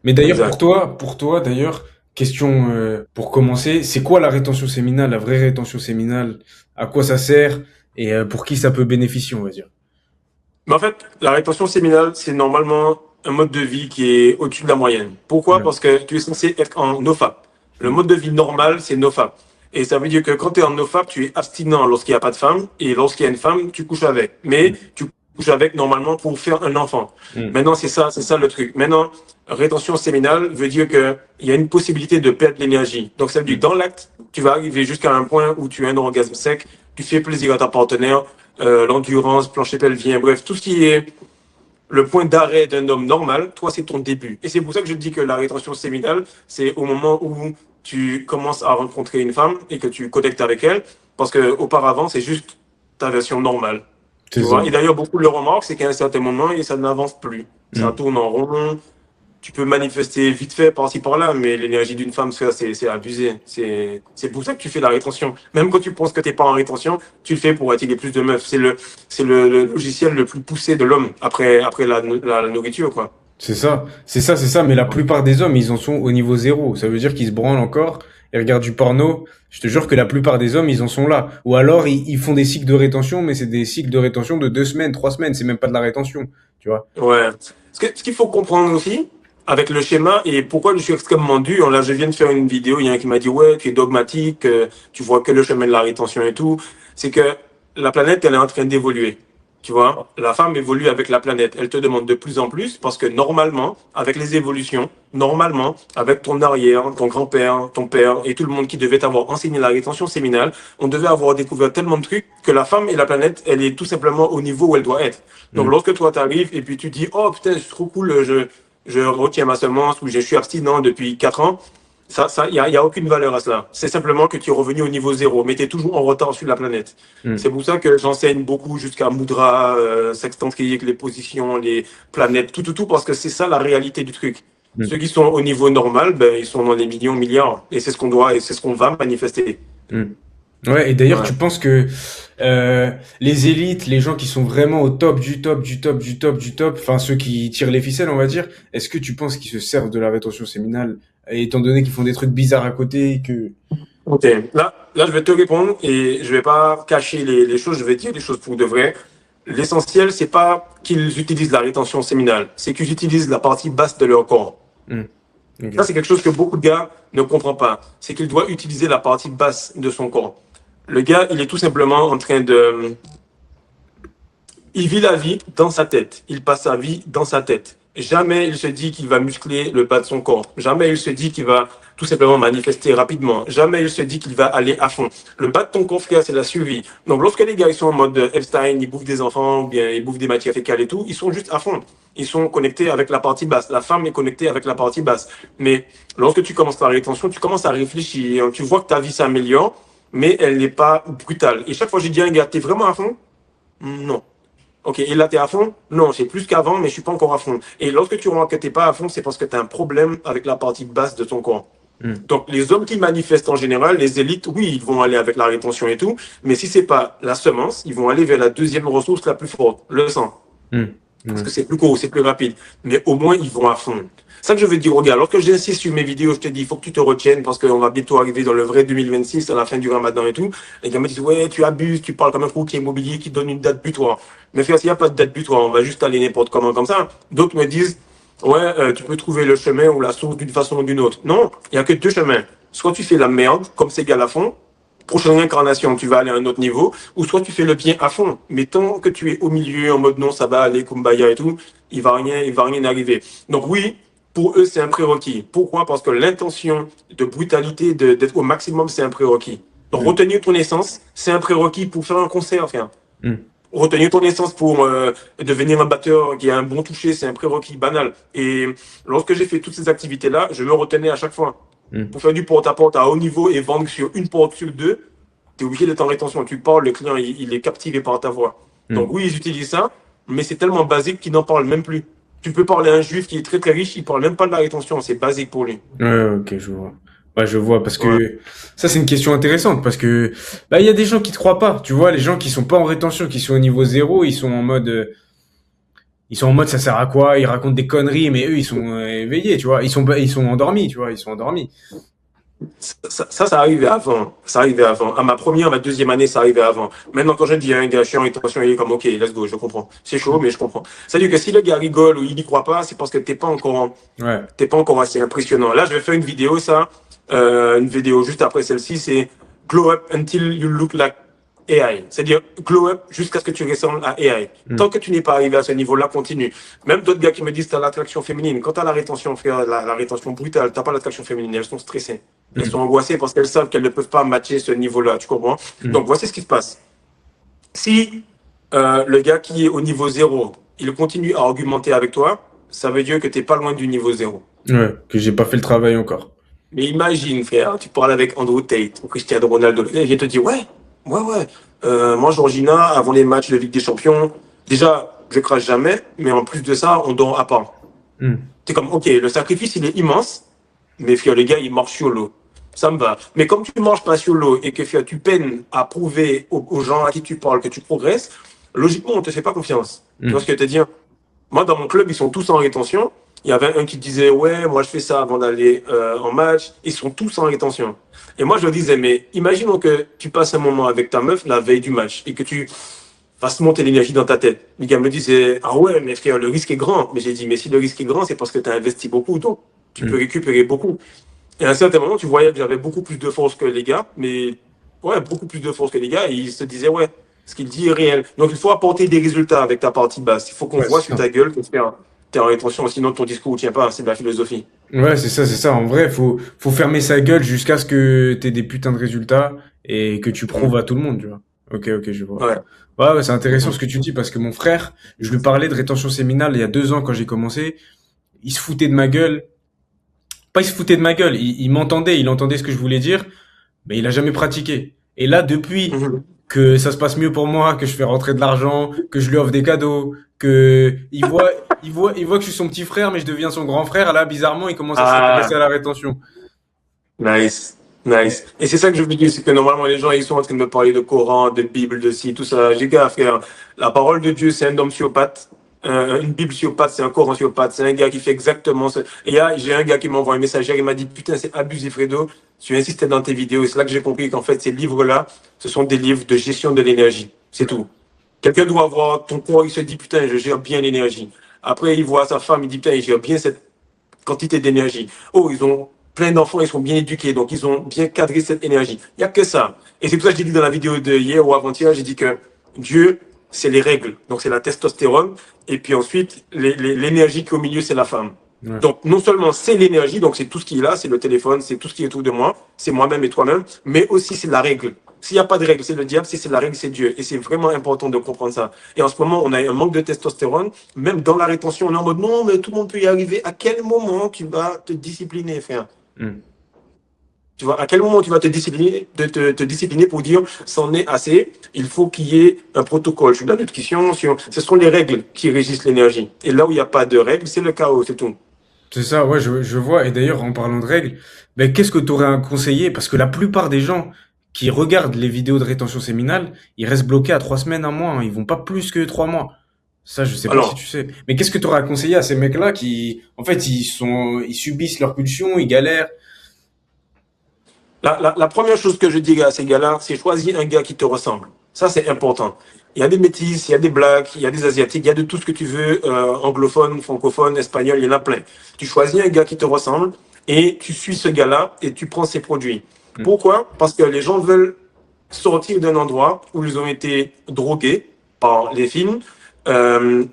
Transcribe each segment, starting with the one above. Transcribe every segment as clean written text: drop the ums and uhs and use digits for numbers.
Mais d'ailleurs, Exact. pour toi, d'ailleurs, question pour commencer, c'est quoi la rétention séminale, la vraie rétention séminale? À quoi ça sert? Et pour qui ça peut bénéficier, on va dire. Mais en fait, la rétention séminale, c'est normalement un mode de vie qui est au-dessus de la moyenne. Pourquoi? Ouais. Parce que tu es censé être en NoFap. Le Mm. mode de vie normal, c'est NoFap. Et ça veut dire que quand tu es en NoFap, tu es abstinent lorsqu'il n'y a pas de femme. Et lorsqu'il y a une femme, tu couches avec. Mais Mm. tu couches avec normalement pour faire un enfant. Mm. Maintenant, c'est ça le truc. Maintenant, rétention séminale veut dire qu'il y a une possibilité de perdre l'énergie. Donc ça veut dire que Mm. dans l'acte, tu vas arriver jusqu'à un point où tu as un orgasme sec, tu fais plaisir à ta partenaire, l'endurance, plancher pelvien, bref, tout ce qui est le point d'arrêt d'un homme normal, toi, c'est ton début. Et c'est pour ça que je dis que la rétention séminale, c'est au moment où tu commences à rencontrer une femme et que tu connectes avec elle, parce que auparavant, c'est juste ta version normale. C'est Tu ça. vois? Et d'ailleurs, beaucoup le remarquent, c'est qu'à un certain moment, et ça n'avance plus. Ça Mm. tourne en rond, tu peux manifester vite fait par-ci par-là, mais l'énergie d'une femme, ça, c'est abusé. C'est pour ça que tu fais la rétention. Même quand tu penses que t'es pas en rétention, tu le fais pour attirer plus de meufs. Le logiciel le plus poussé de l'homme après la nourriture, quoi. C'est ça, mais la plupart des hommes, ils en sont au niveau zéro. Ça veut dire qu'ils se branlent encore et regardent du porno. Je te jure que la plupart des hommes, ils en sont là. Ou alors, ils font des cycles de rétention, mais c'est des cycles de rétention de 2 semaines, 3 semaines. C'est même pas de la rétention, tu vois. Ouais. Ce qu'il faut comprendre aussi, avec le schéma, et pourquoi je suis extrêmement dur, là, je viens de faire une vidéo, il y en a un qui m'a dit, ouais, tu es dogmatique, tu vois que le chemin de la rétention et tout, c'est que la planète, elle est en train d'évoluer. Tu vois, la femme évolue avec la planète. Elle te demande de plus en plus parce que normalement, avec les évolutions, normalement, avec ton arrière, ton grand-père, ton père et tout le monde qui devait avoir enseigné la rétention séminale, on devait avoir découvert tellement de trucs que la femme et la planète, elle est tout simplement au niveau où elle doit être. Donc Mm. lorsque toi t'arrives et puis tu dis, oh putain, c'est trop cool, je retiens ma semence ou je suis abstinent depuis 4 ans, y a aucune valeur à cela. C'est simplement que tu es revenu au niveau zéro, mais tu es toujours en retard sur la planète. C'est Mm. pour ça que j'enseigne beaucoup jusqu'à Mudra, sextantrique, les positions, les planètes, tout, parce que c'est ça la réalité du truc. Ceux Mm. qui sont au niveau normal, ben, ils sont dans les millions, milliards. Et c'est ce qu'on doit, et c'est ce qu'on va manifester. Mm. Ouais, et d'ailleurs, Ouais. tu penses que les élites, les gens qui sont vraiment au top du top du top du top du top, enfin ceux qui tirent les ficelles, on va dire, est-ce que tu penses qu'ils se servent de la rétention séminale, étant donné qu'ils font des trucs bizarres à côté, que... Ok. Là, je vais te répondre et je vais pas cacher les choses, je vais dire les choses pour de vrai. L'essentiel, c'est pas qu'ils utilisent la rétention séminale, c'est qu'ils utilisent la partie basse de leur corps. Mm. Ça, Ok. c'est quelque chose que beaucoup de gars ne comprennent pas. C'est qu'il doit utiliser la partie basse de son corps. Le gars, il est tout simplement en train de... Il vit la vie dans sa tête. Il passe sa vie dans sa tête. Jamais il se dit qu'il va muscler le bas de son corps. Jamais il se dit qu'il va tout simplement manifester rapidement. Jamais il se dit qu'il va aller à fond. Le bas de ton corps, frère, c'est la survie. Donc lorsque les gars ils sont en mode Epstein, ils bouffent des enfants, ou bien ils bouffent des matières fécales et tout, ils sont juste à fond. Ils sont connectés avec la partie basse. La femme est connectée avec la partie basse. Mais lorsque tu commences la rétention, tu commences à réfléchir. Tu vois que ta vie s'améliore, mais elle n'est pas brutale. Et chaque fois, j'ai dit à un gars, t'es vraiment à fond? Non. Ok, et là, tu es à fond? Non, c'est plus qu'avant, mais je suis pas encore à fond. Et lorsque tu remarques que tu n'es pas à fond, c'est parce que tu as un problème avec la partie basse de ton corps. Mm. Donc, les hommes qui manifestent en général, les élites, oui, ils vont aller avec la rétention et tout, mais si c'est pas la semence, ils vont aller vers la deuxième ressource la plus forte, le sang. Mm. Parce que Ouais. c'est plus court, c'est plus rapide. Mais au moins, ils vont à fond. C'est ça que je veux dire, regarde, lorsque j'insiste sur mes vidéos, je te dis, il faut que tu te retiennes parce qu'on va bientôt arriver dans le vrai 2026, à la fin du ramadan et tout. Les gars me disent, ouais, tu abuses, tu parles comme un courtier immobilier qui donne une date butoir. Mais frère, s'il n'y a pas de date butoir, on va juste aller n'importe comment comme ça. D'autres me disent, ouais, tu peux trouver le chemin ou la source d'une façon ou d'une autre. Non, il n'y a que deux chemins. Soit tu fais la merde, comme ces gars la font, prochaine incarnation, tu vas aller à un autre niveau, ou soit tu fais le bien à fond. Mais tant que tu es au milieu, en mode non, ça va aller, kumbaya et tout, il va rien arriver. Donc oui, pour eux, c'est un prérequis. Pourquoi? Parce que l'intention de brutalité, d'être au maximum, c'est un prérequis. Donc Mm. retenir ton essence, c'est un prérequis pour faire un concert, enfin. Mm. Retenir ton essence pour devenir un batteur qui a un bon toucher, c'est un prérequis banal. Et lorsque j'ai fait toutes ces activités-là, je me retenais à chaque fois. Mm. Pour faire du porte-à-porte à haut niveau et vendre sur une porte sur deux, tu es obligé d'être en rétention. Tu parles, le client, il est captivé par ta voix. Donc Mm. oui, ils utilisent ça, mais c'est tellement basique qu'ils n'en parlent même plus. Tu peux parler à un juif qui est très très riche, il parle même pas de la rétention, c'est basique pour lui. Ouais, ok, je vois. Ouais, je vois, parce Ouais. que ça, c'est une question intéressante, parce que bah, il y a des gens qui te croient pas, tu vois, les gens qui sont pas en rétention, qui sont au niveau zéro, ils sont en mode, Ils sont en mode ça sert à quoi? Ils racontent des conneries, mais eux ils sont éveillés, tu vois. Ils sont endormis, tu vois. Ils sont endormis. Ça arrivait avant. Ça arrivait avant. À ma première, à ma deuxième année, ça arrivait avant. Maintenant, quand je dis à un gars, je suis en rétention, il est comme, OK, let's go, je comprends. C'est chaud, mais je comprends. C'est-à-dire que si le gars rigole ou il n'y croit pas, c'est parce que Ouais. t'es pas encore assez impressionnant. Là, je vais faire une vidéo, une vidéo juste après celle-ci, c'est Glow up until you look like AI. C'est-à-dire glow up jusqu'à ce que tu ressembles à AI. Mm. Tant que tu n'es pas arrivé à ce niveau-là, continue. Même d'autres gars qui me disent t'as l'attraction féminine. Quand t'as la rétention, frère, la rétention brutale, t'as pas l'attraction féminine, elles sont stressées. Elles Mm. sont angoissées parce qu'elles savent qu'elles ne peuvent pas matcher ce niveau-là. Tu comprends? Mm. Donc voici ce qui se passe. Si le gars qui est au niveau zéro, il continue à argumenter avec toi, ça veut dire que t'es pas loin du niveau zéro. Ouais. Que j'ai pas fait le travail encore. Mais imagine, frère, tu parles avec Andrew Tate ou Cristiano Ronaldo. Et il te dit, ouais. Moi, Georgina, avant les matchs de Ligue des Champions, déjà, je crache jamais, mais en plus de ça, on dort à part. Mm. C'est comme, ok, le sacrifice, il est immense, mais frère, le gars, il marche sur l'eau. Ça me va. Mais comme tu ne marches pas sur l'eau et que frère, tu peines à prouver aux gens à qui tu parles que tu progresses, logiquement, on ne te fait pas confiance. Tu vois Mm. ce que je veux te dire? Moi, dans mon club, ils sont tous en rétention. Il y avait un qui disait, ouais, moi, je fais ça avant d'aller en match. Ils sont tous en rétention. Et moi, je leur disais, mais imaginons que tu passes un moment avec ta meuf la veille du match et que tu fasses monter l'énergie dans ta tête. Les gars me disaient, ah ouais, mais frère, le risque est grand. Mais j'ai dit, mais si le risque est grand, c'est parce que tu as investi beaucoup, donc tu peux Mm. récupérer beaucoup. Et à un certain moment, tu voyais que j'avais beaucoup plus de force que les gars, mais ouais, beaucoup plus de force que les gars, et ils se disaient, ouais, ce qu'il dit est réel. Donc il faut apporter des résultats avec ta partie basse. Il faut qu'on Ouais, voit c'est sur ça. ta gueule que t'es en rétention, sinon ton discours ne tient pas, c'est de la philosophie. Ouais, c'est ça, c'est ça. En vrai, faut fermer sa gueule jusqu'à ce que t'aies des putains de résultats et que tu prouves Mhm. à tout le monde, tu vois. Ok, ok, je vois. Ouais. Ouais, ouais, c'est intéressant Mhm. ce que tu dis parce que mon frère, je lui parlais de rétention séminale il y a 2 ans quand j'ai commencé. Il se foutait de ma gueule. Pas il se foutait de ma gueule, il m'entendait, il entendait ce que je voulais dire, mais il a jamais pratiqué. Et là, depuis Mhm. que ça se passe mieux pour moi, que je fais rentrer de l'argent, que je lui offre des cadeaux, que il voit que je suis son petit frère, mais je deviens son grand frère, là, bizarrement, il commence à s'intéresser Ah, à la rétention. nice. Nice. Et c'est ça que je veux dire, c'est que normalement les gens ils sont en train de me parler de Coran, de Bible, de ci, tout ça. J'ai gars, frère, la parole de Dieu c'est un homme sociopathe, une Bible sociopathe, c'est un Coran sociopathe, c'est un gars qui fait exactement ça. Et là, j'ai un gars qui m'a envoyé un message, il m'a dit putain c'est abusé Fredo, tu insistais dans tes vidéos. Et c'est là que j'ai compris qu'en fait ces livres-là, ce sont des livres de gestion de l'énergie. C'est tout. Quelqu'un doit voir ton corps, il se dit putain je gère bien l'énergie. Après il voit sa femme, il dit putain il gère bien cette quantité d'énergie. Oh, ils ont plein d'enfants, ils sont bien éduqués, donc ils ont bien cadré cette énergie. Il n'y a que ça. Et c'est pour ça que j'ai dit dans la vidéo de hier ou avant-hier, j'ai dit que Dieu, c'est les règles. Donc c'est la testostérone. Et puis ensuite, l'énergie qui est au milieu, c'est la femme. Ouais. Donc non seulement c'est l'énergie, donc c'est tout ce qui est là, c'est le téléphone, c'est tout ce qui est autour de moi, c'est moi-même et toi-même, mais aussi c'est la règle. S'il n'y a pas de règle, c'est le diable. Si c'est la règle, c'est Dieu. Et c'est vraiment important de comprendre ça. Et en ce moment, on a un manque de testostérone. Même dans la rétention, on est en mode non, mais tout le monde peut y arriver. À quel moment tu vas te discipliner, frère? Mm. Tu vois, à quel moment tu vas te discipliner, te discipliner pour dire c'en est assez, il faut qu'il y ait un protocole. Je suis dans la discussion sur. Ce sont les règles qui régissent l'énergie. Et là où il n'y a pas de règles, c'est le chaos, c'est tout. C'est ça, ouais, je vois. Et d'ailleurs, en parlant de règles, ben, qu'est-ce que tu aurais à conseiller? Parce que la plupart des gens qui regardent les vidéos de rétention séminale, ils restent bloqués à 3 semaines, un mois, hein. Ils vont pas plus que 3 mois. Ça, je sais pas si tu Alors, sais. Mais qu'est-ce que tu aurais à conseiller à ces mecs-là qui, en fait, ils subissent leur pulsion, ils galèrent. la première chose que je dis à ces gars-là, c'est choisir un gars qui te ressemble. Ça, c'est important. Il y a des métis, il y a des blacks, il y a des asiatiques, il y a de tout ce que tu veux, anglophone, francophone, espagnol, il y en a plein. Tu choisis un gars qui te ressemble et tu suis ce gars-là et tu prends ses produits. Mm. Pourquoi? Parce que les gens veulent sortir d'un endroit où ils ont été drogués par les films,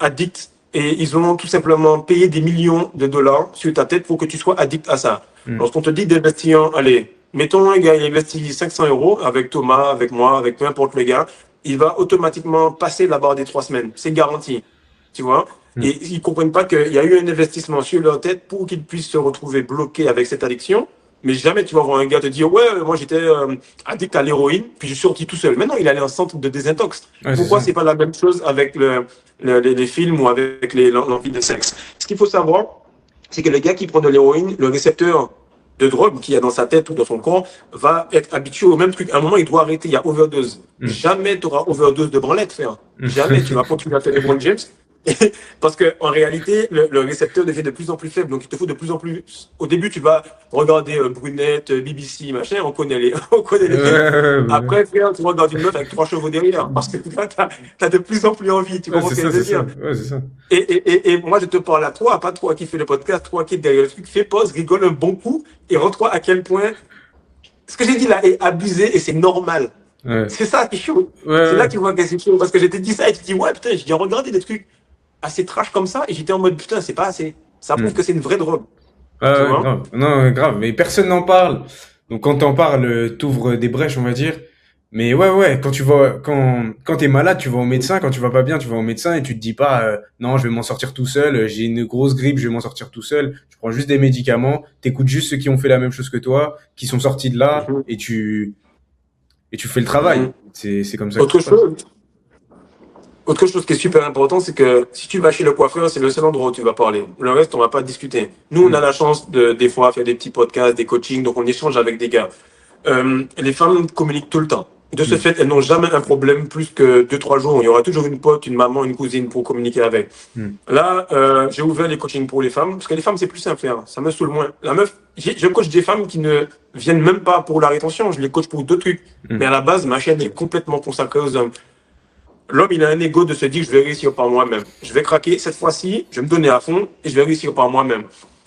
addicts, et ils ont tout simplement payé des millions de dollars sur ta tête pour que tu sois addict à ça. Mm. Lorsqu'on te dit d'investir, allez, mettons un gars, il investit 500 euros avec Thomas, avec moi, avec peu importe le gars, il va automatiquement passer la barre des 3 semaines. C'est garanti. Tu vois? Mm. Et ils comprennent pas qu'il y a eu un investissement sur leur tête pour qu'ils puissent se retrouver bloqués avec cette addiction. Mais jamais tu vas voir un gars te dire, ouais, moi j'étais addict à l'héroïne, puis je suis sorti tout seul. Maintenant, il allait en centre de désintox. Ouais, c'est Pourquoi ça. c'est pas la même chose avec les films ou avec l'envie de sexe? Ce qu'il faut savoir, c'est que le gars qui prend de l'héroïne, le récepteur de drogue qu'il y a dans sa tête ou dans son corps va être habitué au même truc. À un moment, il doit arrêter. Il y a overdose. Mm. Jamais tu auras overdose de branlette, frère. Mm. Jamais. Tu vas continuer à faire des bons James. Parce que en réalité, le récepteur devient de plus en plus faible. Donc, il te faut de plus en plus. Au début, tu vas regarder Brunette, BBC, machin. On connaît on connaît Ouais, les films. ouais. Après, frère, tu regardes une meuf avec 3 chevaux derrière. Parce que là, t'as de plus en plus envie. Tu Ouais, comprends c'est ce que ça, je c'est veux ça. dire? Ouais, c'est ça. Et moi, je te parle à toi, pas toi qui fais le podcast, toi qui es derrière le truc. Fais pause, rigole un bon coup et rends-toi à quel point ce que j'ai dit là est abusé et c'est normal. Ouais. C'est ça qui est chaud. Ouais, C'est là ouais. que tu vois que c'est chaud. Parce que j'étais dit ça et tu dis, ouais, putain, j'ai regardé des trucs assez trash comme ça et j'étais en mode, putain, c'est pas assez. Ça prouve Hmm. que c'est une vraie drogue. Ouais, Tu ouais, vois? grave. Non, ouais, grave. Mais personne n'en parle. Donc quand t'en parles, t'ouvres des brèches, on va dire. Mais ouais, ouais, quand t'es malade, tu vas au médecin. Quand tu vas pas bien, tu vas au médecin et tu te dis pas, non, je vais m'en sortir tout seul. J'ai une grosse grippe, je vais m'en sortir tout seul. Tu prends juste des médicaments. T'écoutes juste ceux qui ont fait la même chose que toi, qui sont sortis de là, Mhm. et tu fais le travail. Mhm. C'est comme ça que ça Autre se passe. chose, autre chose qui est super important, c'est que si tu vas chez le coiffeur, c'est le seul endroit où tu vas parler. Le reste, on va pas discuter. Nous, on a Hmm. la chance de, des fois, faire des petits podcasts, des coachings, donc on échange avec des gars. Les femmes communiquent tout le temps. De ce Hmm. fait, elles n'ont jamais un problème plus que 2, 3 jours. Il y aura toujours une pote, une maman, une cousine pour communiquer avec. Hmm. Là, j'ai ouvert les coachings pour les femmes, parce que les femmes, c'est plus simple, hein. Ça me saoule moins. La meuf, je coach des femmes qui ne viennent même pas pour la rétention, je les coach pour d'autres trucs. Mais Hmm. à la base, ma chaîne est complètement consacrée aux hommes. L'homme, il a un ego de se dire, je vais réussir par moi-même. Je vais craquer cette fois-ci, je vais me donner à fond et je vais réussir par moi-même.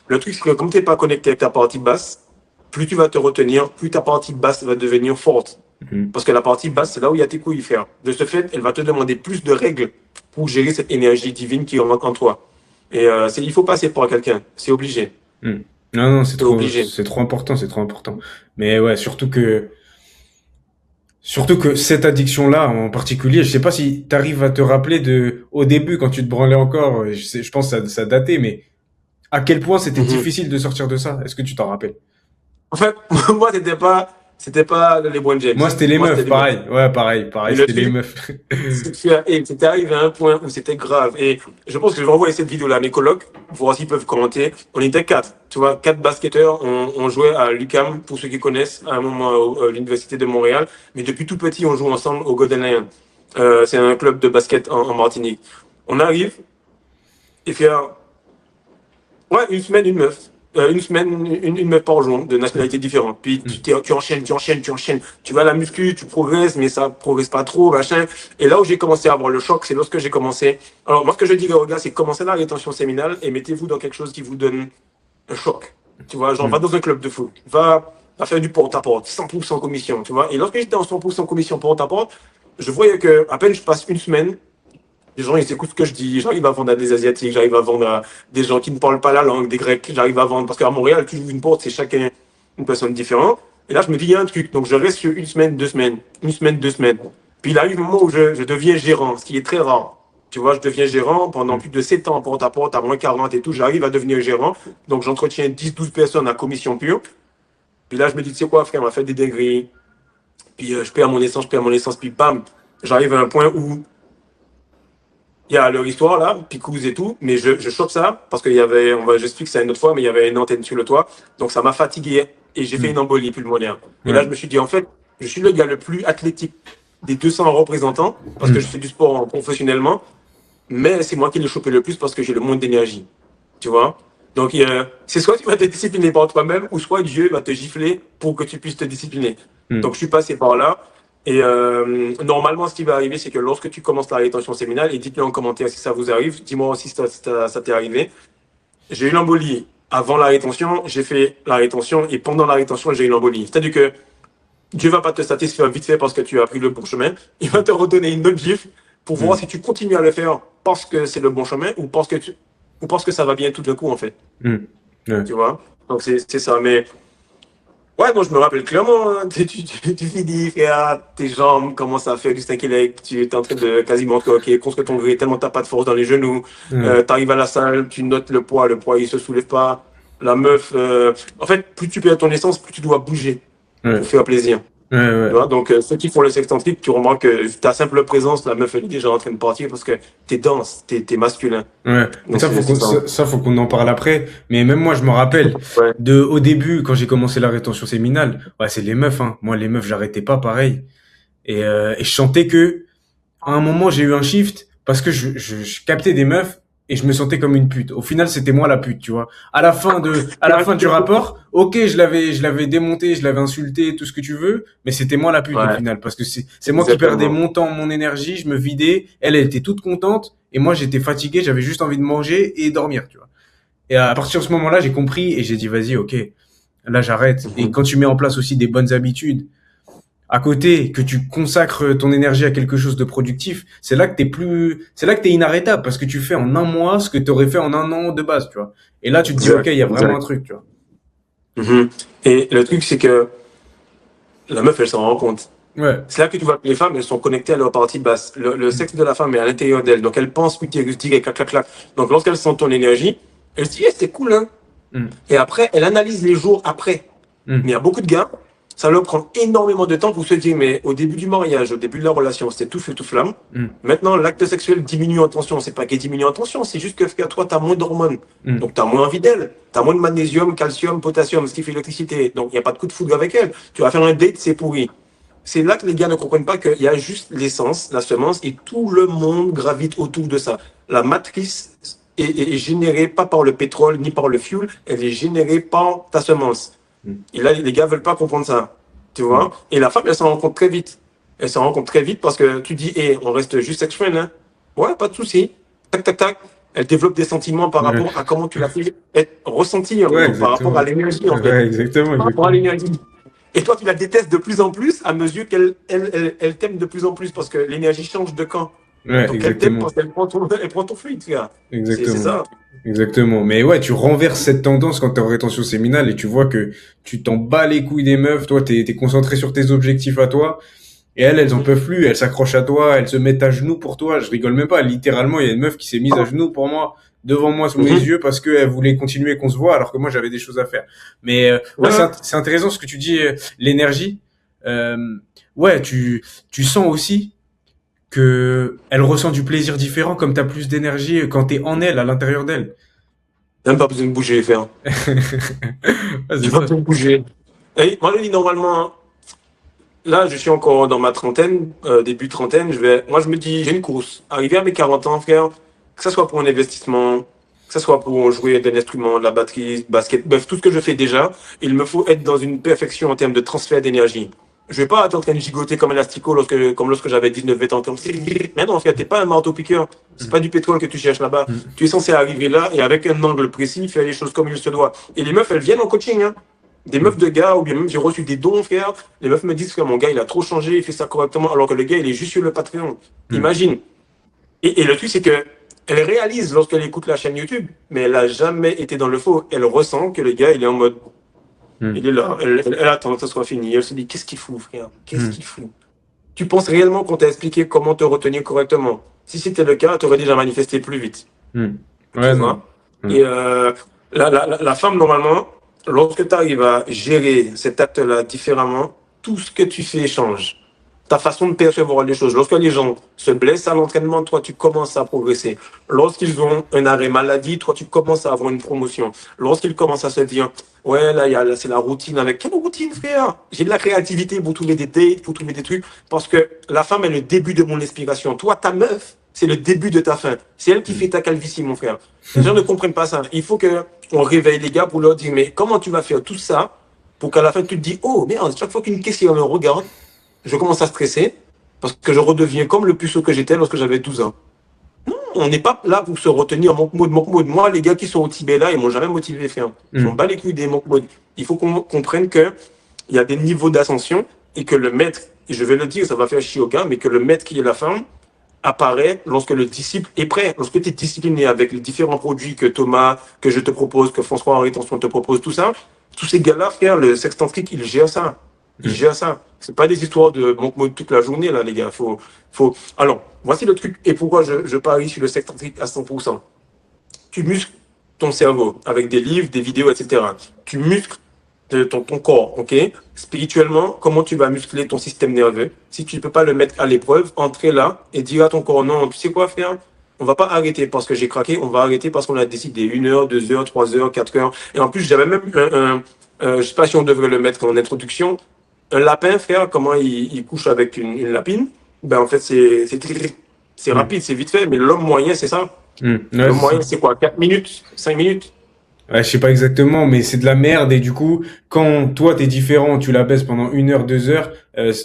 Le truc, c'est que comme tu n'es pas connecté avec ta partie basse, plus tu vas te retenir, plus ta partie basse va devenir forte. Hmm. Parce que la partie basse, c'est là où il y a tes couilles, frère. De ce fait, elle va te demander plus de règles pour gérer cette énergie divine qui rentre en toi. Et il faut passer par quelqu'un. C'est obligé. Hmm. Non, non, C'est obligé. c'est trop important, c'est trop important. Mais ouais, surtout que cette addiction-là, en particulier, je sais pas si t'arrives à te rappeler au début, quand tu te branlais encore, je pense que ça datait, mais à quel point c'était Mhm. difficile de sortir de ça? Est-ce que tu t'en rappelles? En fait, moi, c'était pas les LeBron James. Moi, c'était les Moi, c'était meufs, les meufs. pareil. Ouais, pareil, Et pareil, le c'était les truc, meufs. c'était arrivé à un point où c'était grave. Et je pense que je vais envoyer cette vidéo-là à mes colocs, voir s'ils peuvent commenter. On était 4, tu vois, 4 basketteurs. On jouait à l'UQAM, pour ceux qui connaissent, à un moment à l'Université de Montréal. Mais depuis tout petit, on joue ensemble au Golden Lion. C'est un club de basket en Martinique. On arrive, et puis, ouais, une semaine, une meuf. Une semaine, une meuf par jour, de nationalités différentes. Puis tu enchaînes, tu enchaînes, tu enchaînes. Tu vas à la muscu, tu progresses, mais ça progresse pas trop, machin. Et là où j'ai commencé à avoir le choc, c'est lorsque j'ai commencé. Alors, moi, ce que je dis aux gars, c'est commencez la rétention séminale et mettez-vous dans quelque chose qui vous donne un choc. Tu vois, genre, va Hmm. dans un club de foot. Va faire du porte-à-porte, 100% commission, tu vois. Et lorsque j'étais en 100% commission porte-à-porte, je voyais que, à peine je passe une semaine, les gens, ils écoutent ce que je dis. J'arrive à vendre à des Asiatiques, j'arrive à vendre à des gens qui ne parlent pas la langue, des Grecs. J'arrive à vendre. Parce qu'à Montréal, tu ouvres une porte, c'est chacun une personne différente. Et là, je me dis, il y a un truc. Donc, je reste sur une semaine, 2 semaines. Une semaine, 2 semaines. Puis, il arrive un moment où je deviens gérant, ce qui est très rare. Tu vois, je deviens gérant pendant Hmm. plus de 7 ans, porte à moins 40 et tout. J'arrive à devenir gérant. Donc, j'entretiens 10, 12 personnes à commission pure. Puis là, je me dis, tu sais quoi, frère, on va faire des dingueries. Puis, je perds mon essence, je perds mon essence. Puis, bam, j'arrive à un point où il y a leur histoire là, Picouz et tout, mais je chope ça parce qu'il y avait, j'explique ça une autre fois, mais il y avait une antenne sur le toit, donc ça m'a fatigué et j'ai fait Hmm. une embolie pulmonaire. Et là, Ouais. je me suis dit, en fait, je suis le gars le plus athlétique des 200 représentants parce que je Hmm. fais du sport professionnellement, mais c'est moi qui l'ai chopé le plus parce que j'ai le moins d'énergie. Tu vois? Donc, c'est soit tu vas te discipliner par toi-même, ou soit Dieu va te gifler pour que tu puisses te discipliner. Hmm. Donc, je suis passé par là. Et normalement, ce qui va arriver, c'est que lorsque tu commences la rétention séminale, et dites-le en commentaire si ça vous arrive, dis-moi aussi si ça t'est arrivé. J'ai eu l'embolie avant la rétention, j'ai fait la rétention, et pendant la rétention, j'ai eu l'embolie. C'est-à-dire que Dieu va pas te satisfaire vite fait parce que tu as pris le bon chemin. Il va te redonner une autre gifle pour voir Hmm. si tu continues à le faire parce que c'est le bon chemin ou parce que ça va bien tout d'un coup, en fait. Hmm. Ouais. Tu vois? Donc, c'est ça. Mais, ouais, moi, je me rappelle clairement, hein, tu finis, frère, tes jambes commencent à faire du 5 leg, tu es en train de quasiment te hockey contre ton gré, tellement t'as pas de force dans les genoux. Ouais. T'arrives à la salle, tu notes le poids, il se soulève pas. La meuf, en fait, plus tu perds ton essence, plus tu dois bouger Ouais. pour faire plaisir. Ouais. Tu Ouais. vois? Donc, ceux qui font le sextantrique, tu remarques que ta simple présence, la meuf, elle est déjà en train de partir parce que t'es dense, t'es masculin. Ouais, mais Donc, c'est ça. ça, faut qu'on en parle après. Mais même moi, je me rappelle Ouais. au début, quand j'ai commencé la rétention séminale, ouais, c'est les meufs, hein. Moi, les meufs, j'arrêtais pas pareil. Et je sentais que, à un moment, j'ai eu un shift parce que je captais des meufs et je me sentais comme une pute. Au final, c'était moi la pute, tu vois. À la fin du rapport, ok, je l'avais démonté, je l'avais insulté, tout ce que tu veux, mais c'était moi la pute au Ouais, final, parce que c'est moi qui perdais exactement. mon temps, mon énergie, je me vidais. Elle était toute contente et moi, j'étais fatigué, j'avais juste envie de manger et dormir, tu vois. Et à partir de ce moment-là, j'ai compris et j'ai dit, vas-y, ok, là, j'arrête. Et Mhm. quand tu mets en place aussi des bonnes habitudes, à côté, que tu consacres ton énergie à quelque chose de productif, c'est là que t'es inarrêtable parce que tu fais en un mois ce que tu aurais fait en un an de base, tu vois. Et là, tu te dis, ok, Exact, il y a vraiment un exact. truc, tu vois. Mhm. Et le truc, c'est que la meuf, elle s'en rend compte. Ouais. C'est là que tu vois que les femmes, elles sont connectées à leur partie basse. Le Mm. sexe de la femme est à l'intérieur d'elle. Donc, elle pense utérus direct, clac, clac, clac. Donc, lorsqu'elle sent ton énergie, elle se dit, eh, c'est cool, hein. Mm. Et après, elle analyse les jours après. Mais il y Mm. a beaucoup de gars, ça leur prend énormément de temps pour se dire, mais au début du mariage, au début de la relation, c'était tout feu, tout flamme. Mm. Maintenant, l'acte sexuel diminue en tension. C'est pas qu'il diminue en tension, c'est juste que frère, toi, tu as moins d'hormones. Mm. Donc, tu as moins envie d'elle. Tu as moins de magnésium, calcium, potassium, ce qui fait l'électricité. Donc, il n'y a pas de coup de foudre avec elle. Tu vas faire un date, c'est pourri. C'est là que les gars ne comprennent pas qu'il y a juste l'essence, la semence, et tout le monde gravite autour de ça. La matrice est générée pas par le pétrole ni par le fuel, elle est générée par ta semence. Mm. Et là, les gars veulent pas comprendre ça. Tu Mm. vois? Et la femme, elle s'en rend compte très vite. Elle s'en rend compte très vite parce que tu dis, hé, on reste juste sex friend, hein? Ouais, pas de souci. Tac, tac, tac. Elle développe des sentiments par Ouais. rapport à comment tu l'as fait être ressenti, Ouais, donc par rapport à exactement. l'énergie, en fait. Ouais, exactement, Par rapport à exactement. l'énergie. Et toi, tu la détestes de plus en plus à mesure qu'elle t'aime de plus en plus parce que l'énergie change de camp. Ouais, Donc, elle t'aime exactement. parce elle prend ton fluide, frère. C'est Exactement. ça. Exactement. Mais ouais, tu renverses cette tendance quand t'es en rétention séminale et tu vois que tu t'en bats les couilles des meufs. Toi, t'es concentré sur tes objectifs à toi. Et elles en Mhm. peuvent plus. Elles s'accrochent à toi. Elles se mettent à genoux pour toi. Je rigole même pas. Littéralement, il y a une meuf qui s'est mise à genoux pour moi, devant moi, sous mes Mhm. yeux, parce qu'elle voulait continuer qu'on se voit, alors que moi, j'avais des choses à faire. Mais ouais, Ouais. c'est intéressant ce que tu dis, l'énergie. Euh, ouais, tu sens aussi que elle ressent du plaisir différent, comme t'as plus d'énergie quand t'es en elle, à l'intérieur d'elle. Même pas besoin de bouger, frère. Ouais, J'ai c'est pas ça. besoin de bouger. Et moi, je dis normalement, là, je suis encore dans ma trentaine, début trentaine. Moi, je me dis, j'ai une course. Arrivé à mes 40 ans, frère, que ce soit pour un investissement, que ce soit pour jouer d'un instrument, de la batterie, basket, bref, tout ce que je fais déjà, il me faut être dans une perfection en termes de transfert d'énergie. Je vais pas être en train de gigoter comme un asticot comme lorsque j'avais 19 ans. Mais non, frère, t'es pas un marteau-piqueur. C'est pas du pétrole que tu cherches là-bas. Tu es censé arriver là et avec un angle précis, faire les choses comme il se doit. Et les meufs, elles viennent en coaching, hein. Des meufs de gars, ou bien même j'ai reçu des dons, frère. Les meufs me disent que mon gars, il a trop changé, il fait ça correctement, alors que le gars, il est juste sur le Patreon. Imagine. Et le truc, c'est que elle réalise lorsqu'elle écoute la chaîne YouTube, mais elle a jamais été dans le faux. Elle ressent que le gars, il est en mode, il est là, elle attend que ça soit fini. Elle se dit, qu'est-ce qu'il fout, frère? Qu'est-ce qu'il fout? Tu penses réellement qu'on t'a expliqué comment te retenir correctement? Si c'était le cas, tu aurais déjà manifesté plus vite. Tu Ouais, non. vois? Et la femme, normalement, lorsque tu arrives à gérer cet acte-là différemment, tout ce que tu fais change. Ta façon de percevoir les choses. Lorsque les gens se blessent à l'entraînement, toi, tu commences à progresser. Lorsqu'ils ont un arrêt maladie, toi, tu commences à avoir une promotion. Lorsqu'ils commencent à se dire, ouais, là, c'est la routine. Avec quelle routine, frère? J'ai de la créativité pour trouver des dates, pour trouver des trucs. Parce que la femme est le début de mon inspiration. Toi, ta meuf, c'est le début de ta fin. C'est elle qui fait ta calvitie, mon frère. Les gens ne comprennent pas ça. Il faut que on réveille les gars pour leur dire, mais comment tu vas faire tout ça pour qu'à la fin, tu te dis, oh merde, chaque fois qu'une question me regarde, je commence à stresser parce que je redeviens comme le puceau que j'étais lorsque j'avais 12 ans. On n'est pas là pour se retenir en manque mode. Moi, les gars qui sont au Tibet là, ils m'ont jamais motivé à faire. Je m'en bats les couilles des manque mode. Il faut qu'on comprenne que il y a des niveaux d'ascension et que le maître, et je vais le dire, ça va faire chier au gars, mais que le maître qui est la femme apparaît lorsque le disciple est prêt. Lorsque tu es discipliné avec les différents produits que Thomas, que je te propose, que François Henri Tension te propose, tout ça, tous ces gars-là, frère, le sexe tantrique, il gère ça. Il gère ça. C'est pas des histoires de manque mode toute la journée, là, les gars. Alors, voici le truc et pourquoi je parie sur le sexe tantrique à 100%. Tu muscles ton cerveau avec des livres, des vidéos, etc. Tu muscles ton corps, ok? Spirituellement, comment tu vas muscler ton système nerveux? Si tu ne peux pas le mettre à l'épreuve, entrer là et dire à ton corps, non, tu sais quoi faire? On va pas arrêter parce que j'ai craqué, on va arrêter parce qu'on a décidé 1 heure, 2 heures, 3 heures, 4 heures. Et en plus, j'avais même je sais pas si on devrait le mettre en introduction. Un lapin, frère, comment il couche avec une lapine? Ben, en fait, c'est C'est Mm. rapide, c'est vite fait, mais l'homme moyen, c'est ça. Ouais, L'homme c'est ça. moyen, c'est quoi? 4 minutes? 5 minutes? Ouais, je sais pas exactement, mais c'est de la merde. Et du coup, quand toi, t'es différent, tu la baisses pendant 1 heure, 2 heures,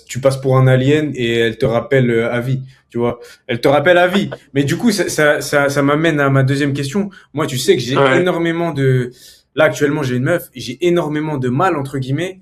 tu passes pour un alien et elle te rappelle à vie. Tu vois, elle te rappelle à vie. Mais du coup, ça m'amène à ma deuxième question. Moi, tu sais que j'ai Ouais. énormément de... Là, actuellement, j'ai une meuf, j'ai énormément de mal, entre guillemets,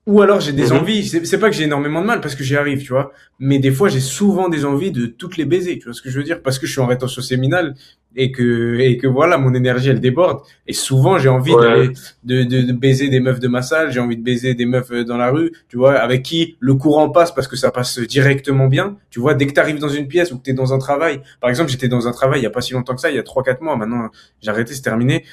ou alors j'ai des Mhm. envies. C'est pas que j'ai énormément de mal parce que j'y arrive, tu vois. Mais des fois, j'ai souvent des envies de toutes les baiser. Tu vois ce que je veux dire? Parce que je suis en rétention séminale et que voilà, mon énergie elle déborde. Et souvent, j'ai envie Ouais. d'aller de baiser des meufs de ma salle. J'ai envie de baiser des meufs dans la rue. Tu vois, avec qui le courant passe parce que ça passe directement bien. Tu vois, dès que tu arrives dans une pièce ou que tu es dans un travail. Par exemple, j'étais dans un travail il y a pas si longtemps que ça, il y a 3 4 mois. Maintenant, j'ai arrêté, c'est terminé.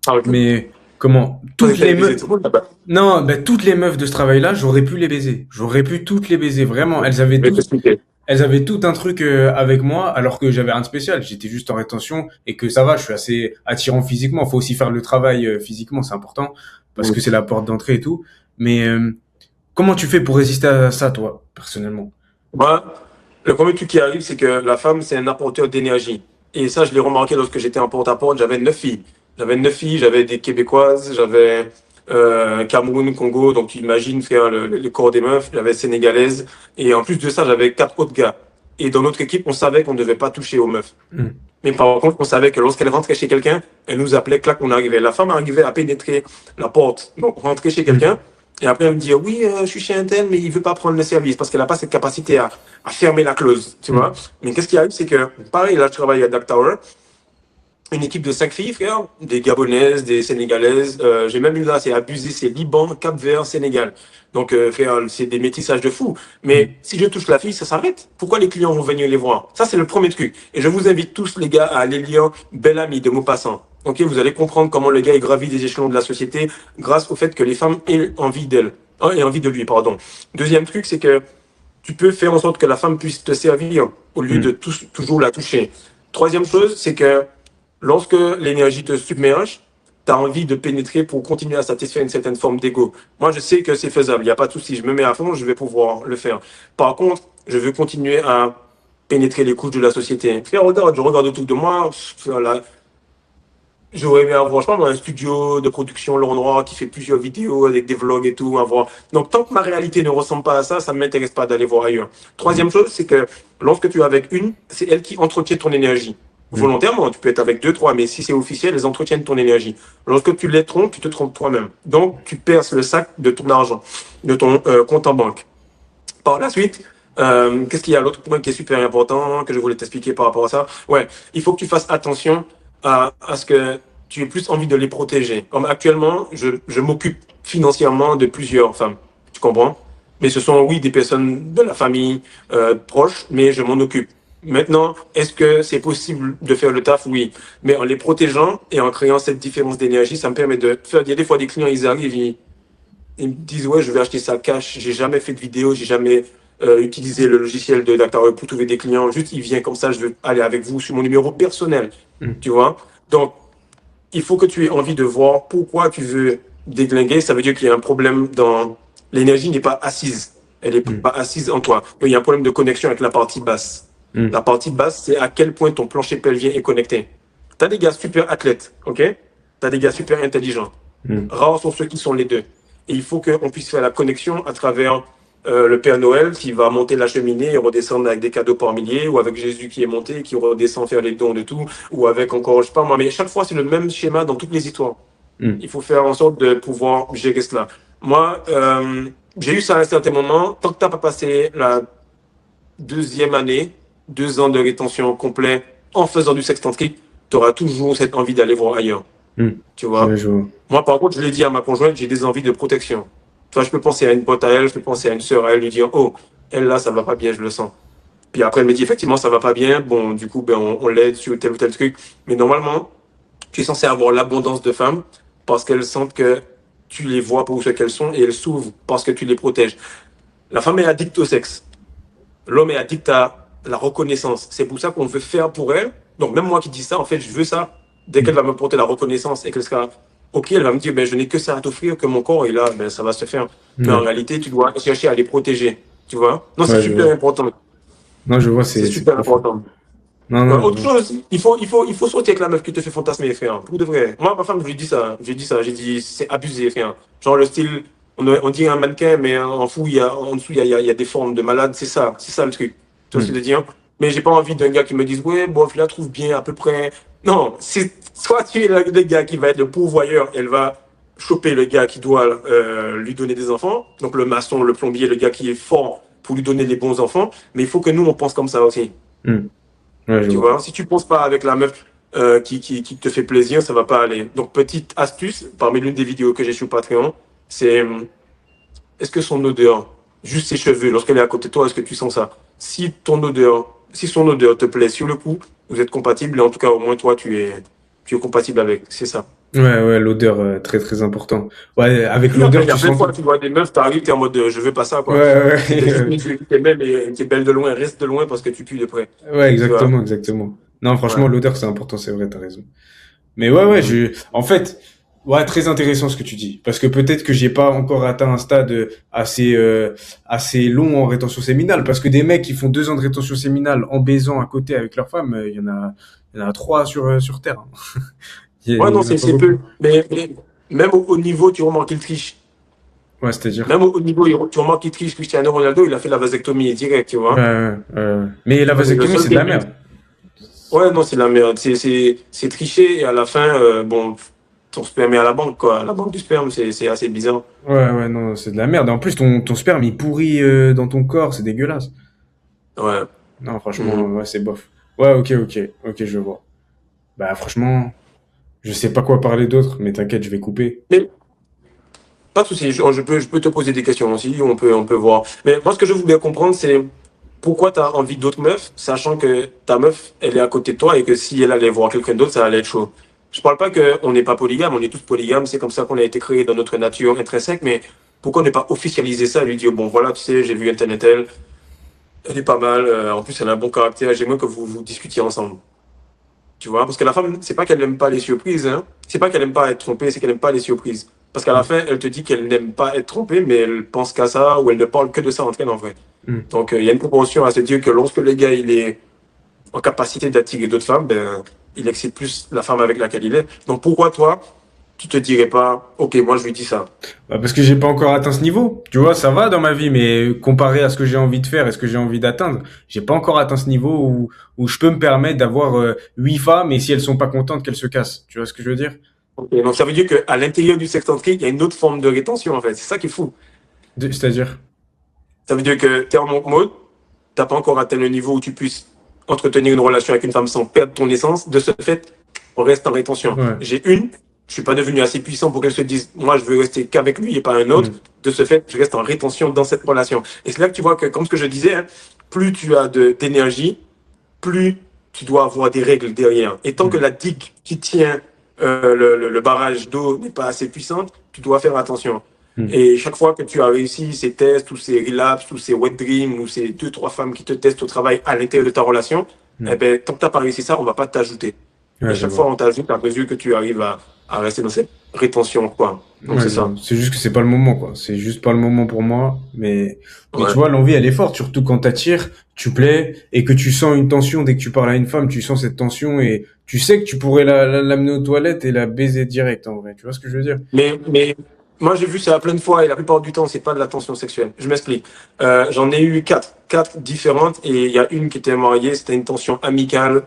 Ah, ok. Mais comment Je pensais toutes que les t'allais baiser meufs tout le monde là-bas. non, bah, toutes les meufs de ce travail-là, j'aurais pu les baiser. J'aurais pu toutes les baiser, vraiment. Je vais t'expliquer. Elles avaient tout un truc avec moi, alors que j'avais rien de spécial. J'étais juste en rétention et que ça va, je suis assez attirant physiquement. Faut aussi faire le travail physiquement, c'est important parce que c'est la porte d'entrée et tout. Mais comment tu fais pour résister à ça, toi, personnellement? Moi, le premier truc qui arrive, c'est que la femme, c'est un apporteur d'énergie. Et ça, je l'ai remarqué lorsque j'étais en porte-à-porte. J'avais 9 filles. J'avais 9 filles, j'avais des Québécoises, j'avais Cameroun, Congo. Donc, tu imagines faire le corps des meufs. J'avais Sénégalaise. Et en plus de ça, j'avais 4 autres gars. Et dans notre équipe, on savait qu'on ne devait pas toucher aux meufs. Hmm. Mais par contre, on savait que lorsqu'elle rentrait chez quelqu'un, elle nous appelait, clac, on arrivait. La femme arrivait à pénétrer la porte, donc rentrer chez Hmm. quelqu'un, et après elle me dit, oui, je suis chez un tel, mais il veut pas prendre le service parce qu'elle n'a pas cette capacité à fermer la clause, tu vois. Hmm. Mais qu'est-ce qui arrive, c'est que, pareil, là, je travaille à Dark Tower, une équipe de 5 filles, frère, des Gabonaises, des Sénégalaises. J'ai même eu là, c'est abusé, c'est Liban, Cap-Vert, Sénégal. Donc, frère, c'est des métissages de fou. Hmm. Mais si je touche la fille, ça s'arrête. Pourquoi les clients vont venir les voir? Ça, c'est le premier truc. Et je vous invite tous, les gars, à aller lire Bel Ami de Maupassant. Ok, vous allez comprendre comment le gars est gravi des échelons de la société grâce au fait que les femmes aient envie d'elle. Aient envie de lui, pardon. Deuxième truc, c'est que tu peux faire en sorte que la femme puisse te servir au lieu de Hmm. toujours la toucher. Troisième chose, c'est que lorsque l'énergie te submerge, tu as envie de pénétrer pour continuer à satisfaire une certaine forme d'ego. Moi, je sais que c'est faisable, il n'y a pas de souci, je me mets à fond, je vais pouvoir le faire. Par contre, je veux continuer à pénétrer les couches de la société. Frère, regarde, je regarde autour de moi, là, j'aurais aimé avoir, je sais pas, un studio de production l'endroit qui fait plusieurs vidéos avec des vlogs et tout, avoir. Donc, tant que ma réalité ne ressemble pas à ça, ça ne m'intéresse pas d'aller voir ailleurs. Hmm. Troisième chose, c'est que lorsque tu es avec une, c'est elle qui entretient ton énergie. Hmm. Volontairement, tu peux être avec deux, trois, mais si c'est officiel, elles entretiennent ton énergie. Lorsque tu les trompes, tu te trompes toi-même. Donc, tu perces le sac de ton argent, de ton compte en banque. Par la suite, qu'est-ce qu'il y a l'autre point qui est super important que je voulais t'expliquer par rapport à ça? Ouais, il faut que tu fasses attention à ce que tu aies plus envie de les protéger. Comme actuellement, je m'occupe financièrement de plusieurs femmes. Tu comprends? Mais ce sont, oui, des personnes de la famille proche, mais je m'en occupe. Maintenant, est-ce que c'est possible de faire le taf? Oui. Mais en les protégeant et en créant cette différence d'énergie, ça me permet de faire. Il y a des fois des clients, ils arrivent, ils me disent, ouais, je vais acheter ça cash. J'ai jamais fait de vidéo, j'ai jamais utilisé le logiciel de Dactar pour trouver des clients. Juste, il vient comme ça, je veux aller avec vous sur mon numéro personnel. Hmm. Tu vois? Donc, il faut que tu aies envie de voir pourquoi tu veux déglinguer. Ça veut dire qu'il y a un problème dans. L'énergie n'est pas assise. Elle n'est Hmm. pas assise en toi. Il y a un problème de connexion avec la partie basse. Hmm. La partie basse, c'est à quel point ton plancher pelvien est connecté. Tu as des gars super athlètes, ok? Tu as des gars super intelligents. Hmm. Rares sont ceux qui sont les deux. Et il faut qu'on puisse faire la connexion à travers le Père Noël qui va monter la cheminée et redescendre avec des cadeaux par milliers, ou avec Jésus qui est monté et qui redescend faire les dons de tout, ou avec encore, je sais pas moi, mais chaque fois c'est le même schéma dans toutes les histoires. Hmm. Il faut faire en sorte de pouvoir gérer cela. Moi, j'ai eu ça à un certain moment. Tant que tu n'as pas passé la deuxième année, 2 ans de rétention complet en faisant du sexe tantrique, tu auras toujours cette envie d'aller voir ailleurs. Hmm. Tu Ouais, vois? je vois. Moi, par contre, je l'ai dit à ma conjointe, j'ai des envies de protection. Tu vois, je peux penser à une pote à elle, je peux penser à une sœur à elle, lui dire, oh, elle là, ça va pas bien, je le sens. Puis après, elle me dit, effectivement, ça va pas bien. Bon, du coup, ben, on l'aide sur tel ou tel truc. Mais normalement, tu es censé avoir l'abondance de femmes parce qu'elles sentent que tu les vois pour ce qu'elles sont et elles s'ouvrent parce que tu les protèges. La femme est addicte au sexe. L'homme est addict à la reconnaissance. C'est pour ça qu'on veut faire pour elle. Donc, même moi qui dis ça, en fait, je veux ça. Dès qu'elle Hmm. va me porter la reconnaissance et qu'elle sera OK, elle va me dire, ben, je n'ai que ça à t'offrir, que mon corps est là, ben, ça va se faire. Mais en Ouais. réalité, tu dois chercher à les protéger. Tu vois? Non, c'est Ouais, je super vois. important. Non, je vois, C'est c'est super profond. important. Non, Ouais, non, je autre vois. chose, il faut sortir avec la meuf qui te fait fantasmer, frère. Pour de vrai. Moi, ma femme, je lui dis ça. J'ai dit, c'est abusé, frère. Genre, le style, on dit un mannequin, mais en fou, en dessous, il y a des formes de malade. C'est ça le truc. Tu vois ce que Hmm. je veux dire? Mais j'ai pas envie d'un gars qui me dise, ouais, bon, je la trouve bien, à peu près. Non, c'est, soit tu es le gars qui va être le pourvoyeur, elle va choper le gars qui doit lui donner des enfants. Donc, le maçon, le plombier, le gars qui est fort pour lui donner les bons enfants. Mais il faut que nous, on pense comme ça aussi. Hmm. Ouais, je Tu vois. vois, si tu penses pas avec la meuf qui te fait plaisir, ça va pas aller. Donc, petite astuce, parmi l'une des vidéos que j'ai sur Patreon, c'est est-ce que son odeur, juste ses cheveux, lorsqu'elle est à côté de toi, est-ce que tu sens ça? Si son odeur te plaît sur le coup, vous êtes compatible, et en tout cas, au moins, toi, tu es compatible avec. C'est ça. Ouais, ouais, l'odeur, très, très important. Ouais, avec Oui, après, l'odeur, il y a tu plein de sens fois, tout. tu vois des meufs, t'arrives, t'es en mode je veux pas ça, Ouais, quoi. Si t'as juste ouais, une fille qui t'aime et qui est belle de loin, reste de loin parce que tu pues de près. ouais, Tu vois? exactement, exactement. Non, franchement, Ouais. l'odeur, c'est important, c'est vrai, t'as raison. Mais ouais, ouais, Mhm. en fait, ouais, très intéressant ce que tu dis. Parce que peut-être que j'ai pas encore atteint un stade assez long en rétention séminale. Parce que des mecs qui font 2 ans de rétention séminale en baisant à côté avec leur femme, il y en a trois sur Terre, hein. Ouais, Il non, y en a pas c'est beaucoup. peu. Mais même au niveau, tu remarques qu'il triche. Ouais, c'est-à-dire. Même au niveau, tu remarques qu'il triche. Cristiano Ronaldo, il a fait la vasectomie direct, tu Ouais, vois. mais la Le vasectomie, seul c'est de qui la est merde. Ouais, non, c'est de la merde. C'est tricher et à la fin, bon, ton sperme est à la banque, quoi. À la banque du sperme, c'est assez bizarre. Ouais, ouais, non, c'est de la merde. En plus, ton sperme, il pourrit dans ton corps, c'est dégueulasse. Ouais. Non, franchement, Mhm. ouais, c'est bof. Ouais, ok, je vois. Bah, franchement, je sais pas quoi parler d'autre, mais t'inquiète, je vais couper. Mais pas de souci, je peux te poser des questions aussi, on peut voir. Mais moi, ce que je voulais comprendre, c'est pourquoi tu as envie d'autres meufs, sachant que ta meuf, elle est à côté de toi et que si elle allait voir quelqu'un d'autre, ça allait être chaud. Je parle pas qu'on n'est pas polygame, on est tous polygames, c'est comme ça qu'on a été créé dans notre nature intrinsèque, mais pourquoi ne pas officialiser ça, lui dire, bon voilà, tu sais, j'ai vu Internet, elle est pas mal, en plus elle a un bon caractère, j'aimerais que vous discutiez ensemble. Tu vois, parce que la femme, c'est pas qu'elle n'aime pas les surprises, hein. C'est pas qu'elle n'aime pas être trompée, c'est qu'elle n'aime pas les surprises. Parce qu'à la Hmm, fin, elle te dit qu'elle n'aime pas être trompée, mais elle pense qu'à ça, ou elle ne parle que de ça entre elle en vrai. hmm. Donc, il y a une proportion à se dire que lorsque le gars, il est en capacité d'attirer d'autres femmes, ben, il excite plus la femme avec laquelle il est. Donc, pourquoi toi, tu te dirais pas, ok, moi, je lui dis ça. Bah, parce que j'ai pas encore atteint ce niveau. Tu vois, ça va dans ma vie, mais comparé à ce que j'ai envie de faire et ce que j'ai envie d'atteindre, j'ai pas encore atteint ce niveau où je peux me permettre d'avoir 8 femmes et si elles sont pas contentes, qu'elles se cassent. Tu vois ce que je veux dire? Ok. Donc, ça veut dire qu'à l'intérieur du sexe tantrique, il y a une autre forme de rétention, en fait. C'est ça qui est fou. C'est-à-dire? Ça veut dire que tu es en monk mode, t'as pas encore atteint le niveau où tu puisses entretenir une relation avec une femme sans perdre ton essence. De ce fait, on reste en rétention. Ouais. Je suis pas devenu assez puissant pour qu'elle se dise, moi, je veux rester qu'avec lui et pas un autre. Hmm, De ce fait, je reste en rétention dans cette relation. Et c'est là que tu vois que, comme ce que je disais, hein, plus tu as d'énergie, plus tu dois avoir des règles derrière. Et tant que hmm, la digue qui tient le barrage d'eau n'est pas assez puissante, tu dois faire attention. hmm, Et chaque fois que tu as réussi ces tests, ou ces relapses, ou ces wet dreams, ou ces deux, trois femmes qui te testent au travail à l'intérieur de ta relation, hmm. eh ben, tant que tu n'as pas réussi ça, on va pas t'ajouter. Et Ouais, je chaque fois, vois. on t'ajoute à mesure que tu arrives à rester dans cette rétention, quoi. Donc, Ouais, c'est je vois. ça. C'est juste que c'est pas le moment, quoi. C'est juste pas le moment pour moi. Mais tu Ouais. vois, l'envie, elle est forte, surtout quand t'attires, tu plais, et que tu sens une tension. Dès que tu parles à une femme, tu sens cette tension et tu sais que tu pourrais l'amener aux toilettes et la baiser direct, en vrai. Tu vois ce que je veux dire? Mais moi, j'ai vu ça plein de fois et la plupart du temps, c'est pas de la tension sexuelle. Je m'explique. J'en ai eu quatre différentes et il y a une qui était mariée, c'était une tension amicale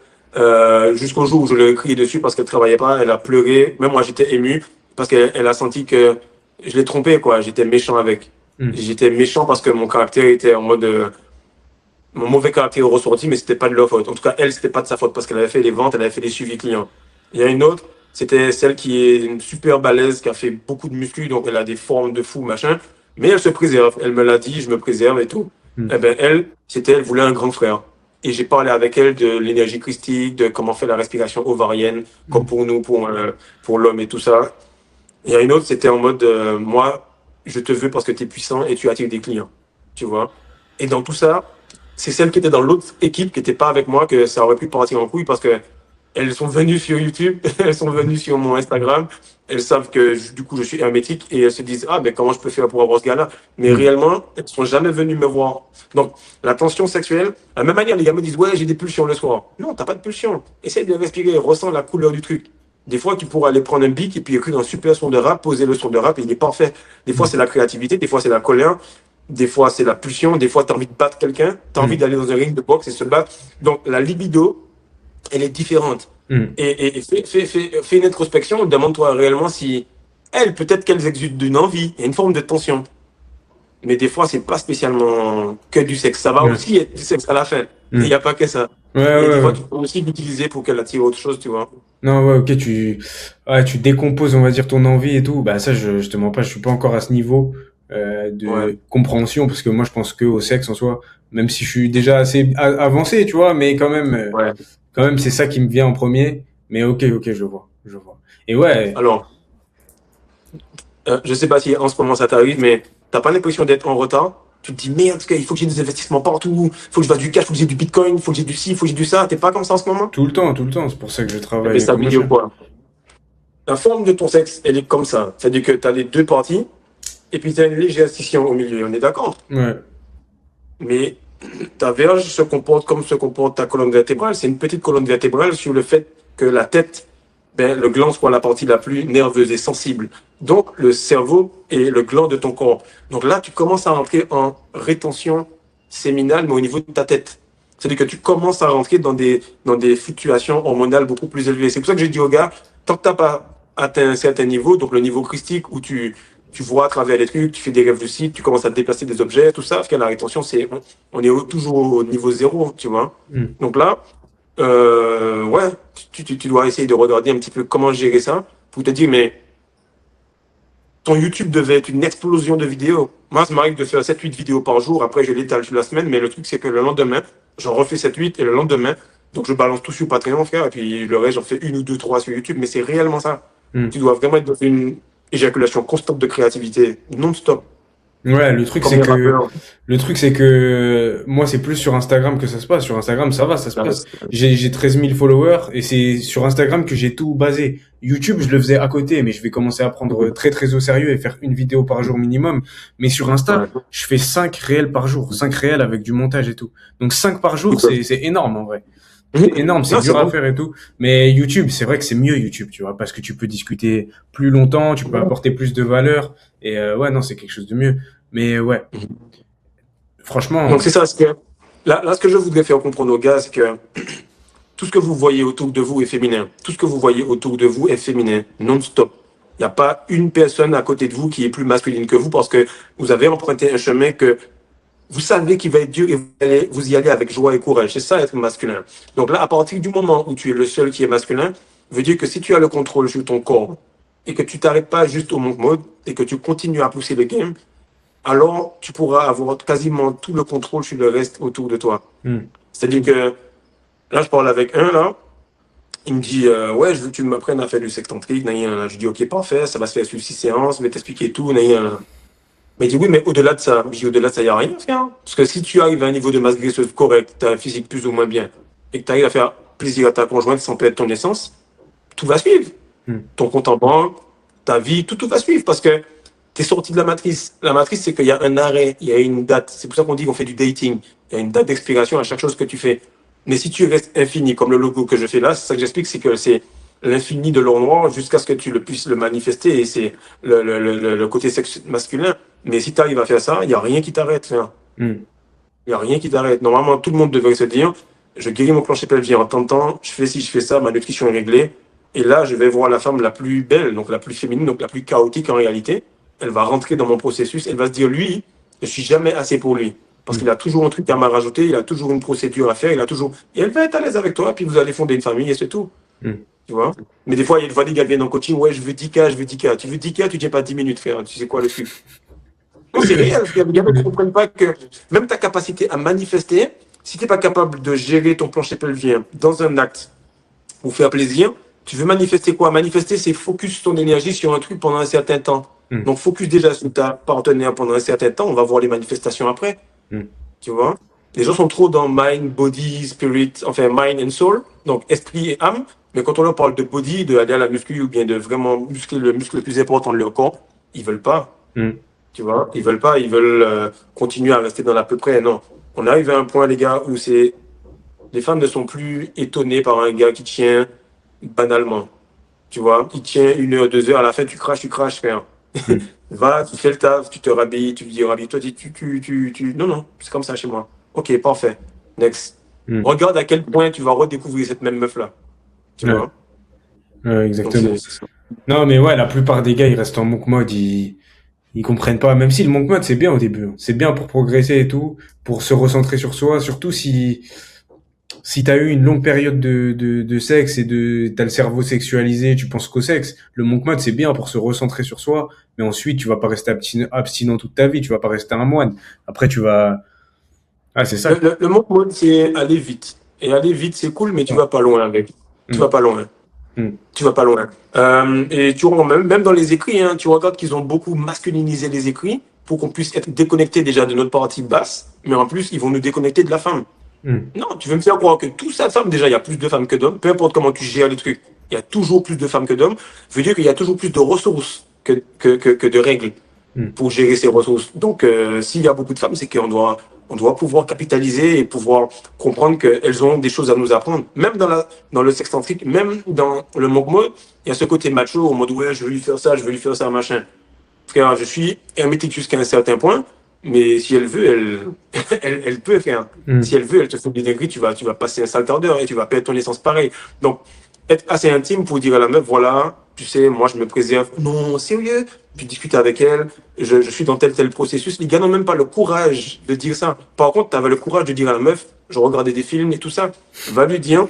jusqu'au jour où je l'ai crié dessus parce qu'elle travaillait pas, elle a pleuré. Même moi, j'étais ému parce qu'elle a senti que je l'ai trompée, quoi. J'étais méchant avec. Hmm. J'étais méchant parce que mon caractère était en mode. Mon mauvais caractère est ressorti, mais c'était pas de leur faute. En tout cas, elle, c'était pas de sa faute parce qu'elle avait fait les ventes, elle avait fait les suivis clients. Il y a une autre, c'était celle qui est une super balèze, qui a fait beaucoup de muscles, donc elle a des formes de fou, machin. Mais elle se préserve. Elle me l'a dit, je me préserve et tout. Hmm. Eh ben, elle voulait un grand frère. Et j'ai parlé avec elle de l'énergie christique, de comment faire la respiration ovarienne, comme Hmm. pour nous, pour l'homme et tout ça. Il y a une autre, c'était en mode, moi, je te veux parce que tu es puissant et tu attires des clients. Tu vois? Et dans tout ça, c'est celle qui était dans l'autre équipe, qui n'était pas avec moi, que ça aurait pu partir en couille parce que Elles sont venues sur YouTube, elles sont venues sur mon Instagram. Elles savent que du coup je suis hermétique et elles se disent ah mais comment je peux faire pour avoir ce gars-là. Mais Hmm. réellement elles sont jamais venues me voir. Donc la tension sexuelle, de la même manière les gars me disent ouais j'ai des pulsions le soir. Non t'as pas de pulsions. Essaye de respirer, ressens la couleur du truc. Des fois tu pourras aller prendre un beat et puis écrire un super son de rap, poser le son de rap et il est parfait. Des fois c'est la créativité, des fois c'est la colère, des fois c'est la pulsion, des fois tu as envie de battre quelqu'un, tu as envie Hmm. d'aller dans un ring de boxe et se battre. Donc la libido elle est différente. Hmm. Et fais une introspection, demande-toi réellement si elles, peut-être qu'elles exudent d'une envie, il y a une forme de tension. Mais des fois, c'est pas spécialement que du sexe. Ça va Ouais. aussi être du sexe à la fin. Il Hmm. n'y a pas que ça. Ouais, Et des ouais, fois, ouais. tu peux aussi l'utiliser pour qu'elle attire autre chose, tu vois. Non, ouais, ok, ouais, tu décomposes, on va dire, ton envie et tout. Bah, ça, je te mens pas, je suis pas encore à ce niveau, Ouais. de compréhension, parce que moi, je pense que au sexe en soi, même si je suis déjà assez avancé, tu vois, mais Ouais. quand même, c'est ça qui me vient en premier. Mais ok, ok, je vois, je vois. Et ouais, Alors, je sais pas si en ce moment ça t'arrive, mais t'as pas l'impression d'être en retard. Tu te dis, merde, il faut que j'ai des investissements partout, il faut que je fasse du cash, il faut que j'ai du bitcoin, il faut que j'ai du ci, il faut que j'ai du ça. T'es pas comme ça en ce moment? tout le temps, tout le temps. C'est pour ça que je Eh bien, travaille ça comme veut un dire chien. quoi? La forme de ton sexe, elle est comme ça. C'est-à-dire que tu as les deux parties, et puis tu as une légère scission au milieu. On est d'accord? Ouais. Mais ta verge se comporte comme se comporte ta colonne vertébrale. C'est une petite colonne vertébrale sur le fait que la tête, ben, le gland soit la partie la plus nerveuse et sensible. Donc, le cerveau est le gland de ton corps. Donc là, tu commences à rentrer en rétention séminale, mais au niveau de ta tête. C'est-à-dire que tu commences à rentrer dans des fluctuations hormonales beaucoup plus élevées. C'est pour ça que j'ai dit aux gars, tant que tu n'as pas atteint un certain niveau, donc le niveau christique où tu vois à travers les trucs, tu fais des rêves lucides, tu commences à déplacer des objets, tout ça, parce que la rétention, on est toujours au niveau zéro, tu vois. Hmm. Donc là, ouais, tu dois essayer de regarder un petit peu comment gérer ça pour te dire, mais ton YouTube devait être une explosion de vidéos. Moi, ça m'arrive de faire 7-8 vidéos par jour. Après, je l'étale sur la semaine. Mais le truc, c'est que le lendemain, j'en refais 7-8 et le lendemain, donc je balance tout sur Patreon, frère. Et puis le reste, j'en fais une ou deux, trois sur YouTube. Mais c'est réellement ça. Hmm. Tu dois vraiment être dans une éjaculation constante de créativité, non-stop, Ouais, comme les rappeurs. le truc, c'est que moi, c'est plus sur Instagram que ça se passe. Sur Instagram, ça va, ça se passe. J'ai 13 000 followers et c'est sur Instagram que j'ai tout basé. YouTube, je le faisais à côté, mais je vais commencer à prendre très, très au sérieux et faire une vidéo par jour minimum. Mais sur Insta, Ouais. je fais 5 réels par jour, 5 réels avec du montage et tout. Donc 5 par jour, c'est énorme en vrai. C'est énorme, c'est Non, c'est dur à bon. faire et tout. Mais YouTube, c'est vrai que c'est mieux YouTube, tu vois, parce que tu peux discuter plus longtemps, tu peux apporter plus de valeur. Et ouais, non, c'est quelque chose de mieux. Mais ouais, Donc franchement, c'est ça. Là, ce que je voudrais faire comprendre aux gars, c'est que tout ce que vous voyez autour de vous est féminin. Tout ce que vous voyez autour de vous est féminin, non-stop. Il n'y a pas une personne à côté de vous qui est plus masculine que vous parce que vous avez emprunté un chemin que vous savez qu'il va être dur et vous y allez avec joie et courage. C'est ça être masculin. Donc là, à partir du moment où tu es le seul qui est masculin, veut dire que si tu as le contrôle sur ton corps et que tu t'arrêtes pas juste au monk mode et que tu continues à pousser le game, alors tu pourras avoir quasiment tout le contrôle sur le reste autour de toi. hmm, C'est-à-dire que là, je parle avec un, là, il me dit, ouais, je veux que tu m'apprennes à faire du sextantrique. Je dis, ok, parfait, ça va se faire sur 6 séances, je vais t'expliquer tout. Mais il dit, oui, mais au-delà de ça, je dis, au-delà de ça, il n'y a rien à faire. Parce que si tu arrives à un niveau de masse graisseuse correct, tu as un physique plus ou moins bien, et que tu arrives à faire plaisir à ta conjointe sans perdre ton essence, tout va suivre. hmm, Ton compte en banque, ta vie, tout va suivre parce que tu es sorti de la matrice. La matrice, c'est qu'il y a un arrêt, il y a une date. C'est pour ça qu'on dit qu'on fait du dating. Il y a une date d'expiration à chaque chose que tu fais. Mais si tu restes infini, comme le logo que je fais là, c'est ça que j'explique, c'est que c'est l'infini de l'or noir jusqu'à ce que tu le puisses le manifester et c'est le côté sexe masculin. Mais si tu arrives à faire ça, il n'y a rien qui t'arrête. Hein. hmm. Il n'y a rien qui t'arrête. Normalement, tout le monde devrait se dire, je guéris mon plancher pelvien en tentant, je fais ci, je fais ça, ma nutrition est réglée. Et là, je vais voir la femme la plus belle, donc la plus féminine, donc la plus chaotique en réalité. Elle va rentrer dans mon processus, elle va se dire, lui, je suis jamais assez pour lui. Parce qu'il a toujours un truc à m'a rajouter, il a toujours une procédure à faire, il a toujours... Et elle va être à l'aise avec toi, puis vous allez fonder une famille et c'est tout. Hmm. Tu vois? Mais des fois, il y a des gars qui viennent en coaching, ouais, je veux 10K, je veux 10K. Tu veux 10K, tu tiens pas 10 minutes, frère. Tu sais quoi le truc? Non, c'est réel. Les gars ne comprennent pas que même ta capacité à manifester, si tu n'es pas capable de gérer ton plancher pelvien dans un acte pour faire plaisir, tu veux manifester quoi? Manifester, c'est focus ton énergie sur un truc pendant un certain temps. Hmm. Donc, focus déjà sur ta partenaire pendant un certain temps. On va voir les manifestations après. Hmm. Tu vois? Les gens sont trop dans mind, body, spirit, enfin mind and soul, donc esprit et âme, Mais quand on leur parle de body, de aller à la muscu ou bien de vraiment muscler le muscle le plus important de leur corps, ils veulent pas. Mm. Tu vois, ils veulent pas, ils veulent continuer à rester dans l'à peu près. Non, on arrive à un point, les gars, où c'est les femmes ne sont plus étonnées par un gars qui tient banalement. Tu vois, il tient 1 heure, 2 heures, à la fin, tu craches, frère. Mm. Va, tu fais le taf, tu te rhabilles, tu te dis rhabille-toi, non, non, c'est comme ça chez moi. Ok, parfait. Next. Mm. Regarde à quel point tu vas redécouvrir cette même meuf-là. Tu Ouais, vois? ouais, Donc, exactement. c'est ça. Non, mais ouais, la plupart des gars, ils restent en monk mode, ils comprennent pas. Même si le monk mode, c'est bien au début, hein. C'est bien pour progresser et tout, pour se recentrer sur soi, surtout si t'as eu une longue période de sexe et t'as le cerveau sexualisé, tu penses qu'au sexe. Le monk mode, c'est bien pour se recentrer sur soi, mais ensuite, tu vas pas rester abstinent toute ta vie, tu vas pas rester un moine. Après, ah, c'est ça. Le monk mode, c'est aller vite. Et aller vite, c'est cool, mais tu vas pas loin avec. Tu vas Mm. pas loin. Mm. Tu vas pas loin. Et tu vois, même dans les écrits, hein, tu regardes qu'ils ont beaucoup masculinisé les écrits pour qu'on puisse être déconnecté déjà de notre partie basse, mais en plus, ils vont nous déconnecter de la femme. Mm. Non, tu veux me faire croire que tout ça, femme, déjà, il y a plus de femmes que d'hommes, peu importe comment tu gères les trucs, il y a toujours plus de femmes que d'hommes, veut dire qu'il y a toujours plus de ressources que de règles Mm. pour gérer ces ressources. Donc, s'il y a beaucoup de femmes, c'est on doit pouvoir capitaliser et pouvoir comprendre qu'elles ont des choses à nous apprendre. Même dans le sextantrique, même dans le monk mode, il y a ce côté macho, au mode, ouais, je veux lui faire ça, je veux lui faire ça, machin. Frère, je suis hermétique jusqu'à un certain point, mais si elle veut, elle peut faire. Mm. Si elle veut, elle te fait des dingueries, tu vas passer un sale quart d'heure et tu vas perdre ton essence pareil. Donc, être assez intime pour dire à la meuf, voilà, tu sais, moi je me préserve. Non, sérieux. Tu discutes avec elle, je suis dans tel processus. Les gars n'ont même pas le courage de dire ça. Par contre, tu avais le courage de dire à la meuf, je regardais des films et tout ça. Va lui dire,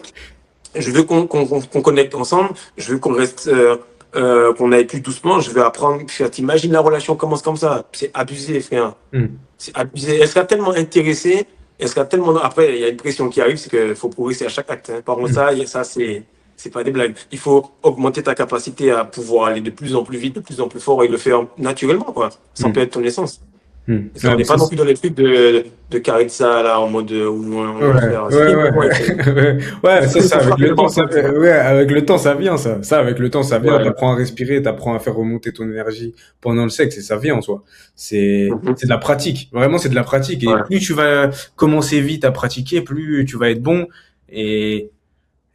je veux qu'on connecte ensemble, je veux qu'on reste, qu'on aille plus doucement, je veux apprendre. T'imagines la relation commence comme ça. C'est abusé, frère. Mm. C'est abusé. Elle sera tellement intéressée, elle sera tellement. Après, il y a une pression qui arrive, c'est qu'il faut progresser à chaque acte. Hein. Par contre, Mm. ça, c'est pas des blagues. Il faut augmenter ta capacité à pouvoir aller de plus en plus vite, de plus en plus fort et le faire naturellement, quoi, sans Mm. perdre ton essence. Mm. Parce qu'on Ouais, mais n'est pas non plus dans les trucs de Caritza, là, en mode où on va ouais, faire. ouais, Ouais, ouais. Ouais, ça, faut avec frapper le le temps, menton. ouais, avec le temps, ça vient, ça. Ça, avec le temps, ça vient. Ouais. T'apprends à respirer, t'apprends à faire remonter ton énergie pendant le sexe et ça vient en soi. Mhm. C'est de la pratique. Vraiment, c'est de la pratique. Et Ouais. plus tu vas commencer vite à pratiquer, plus tu vas être bon et,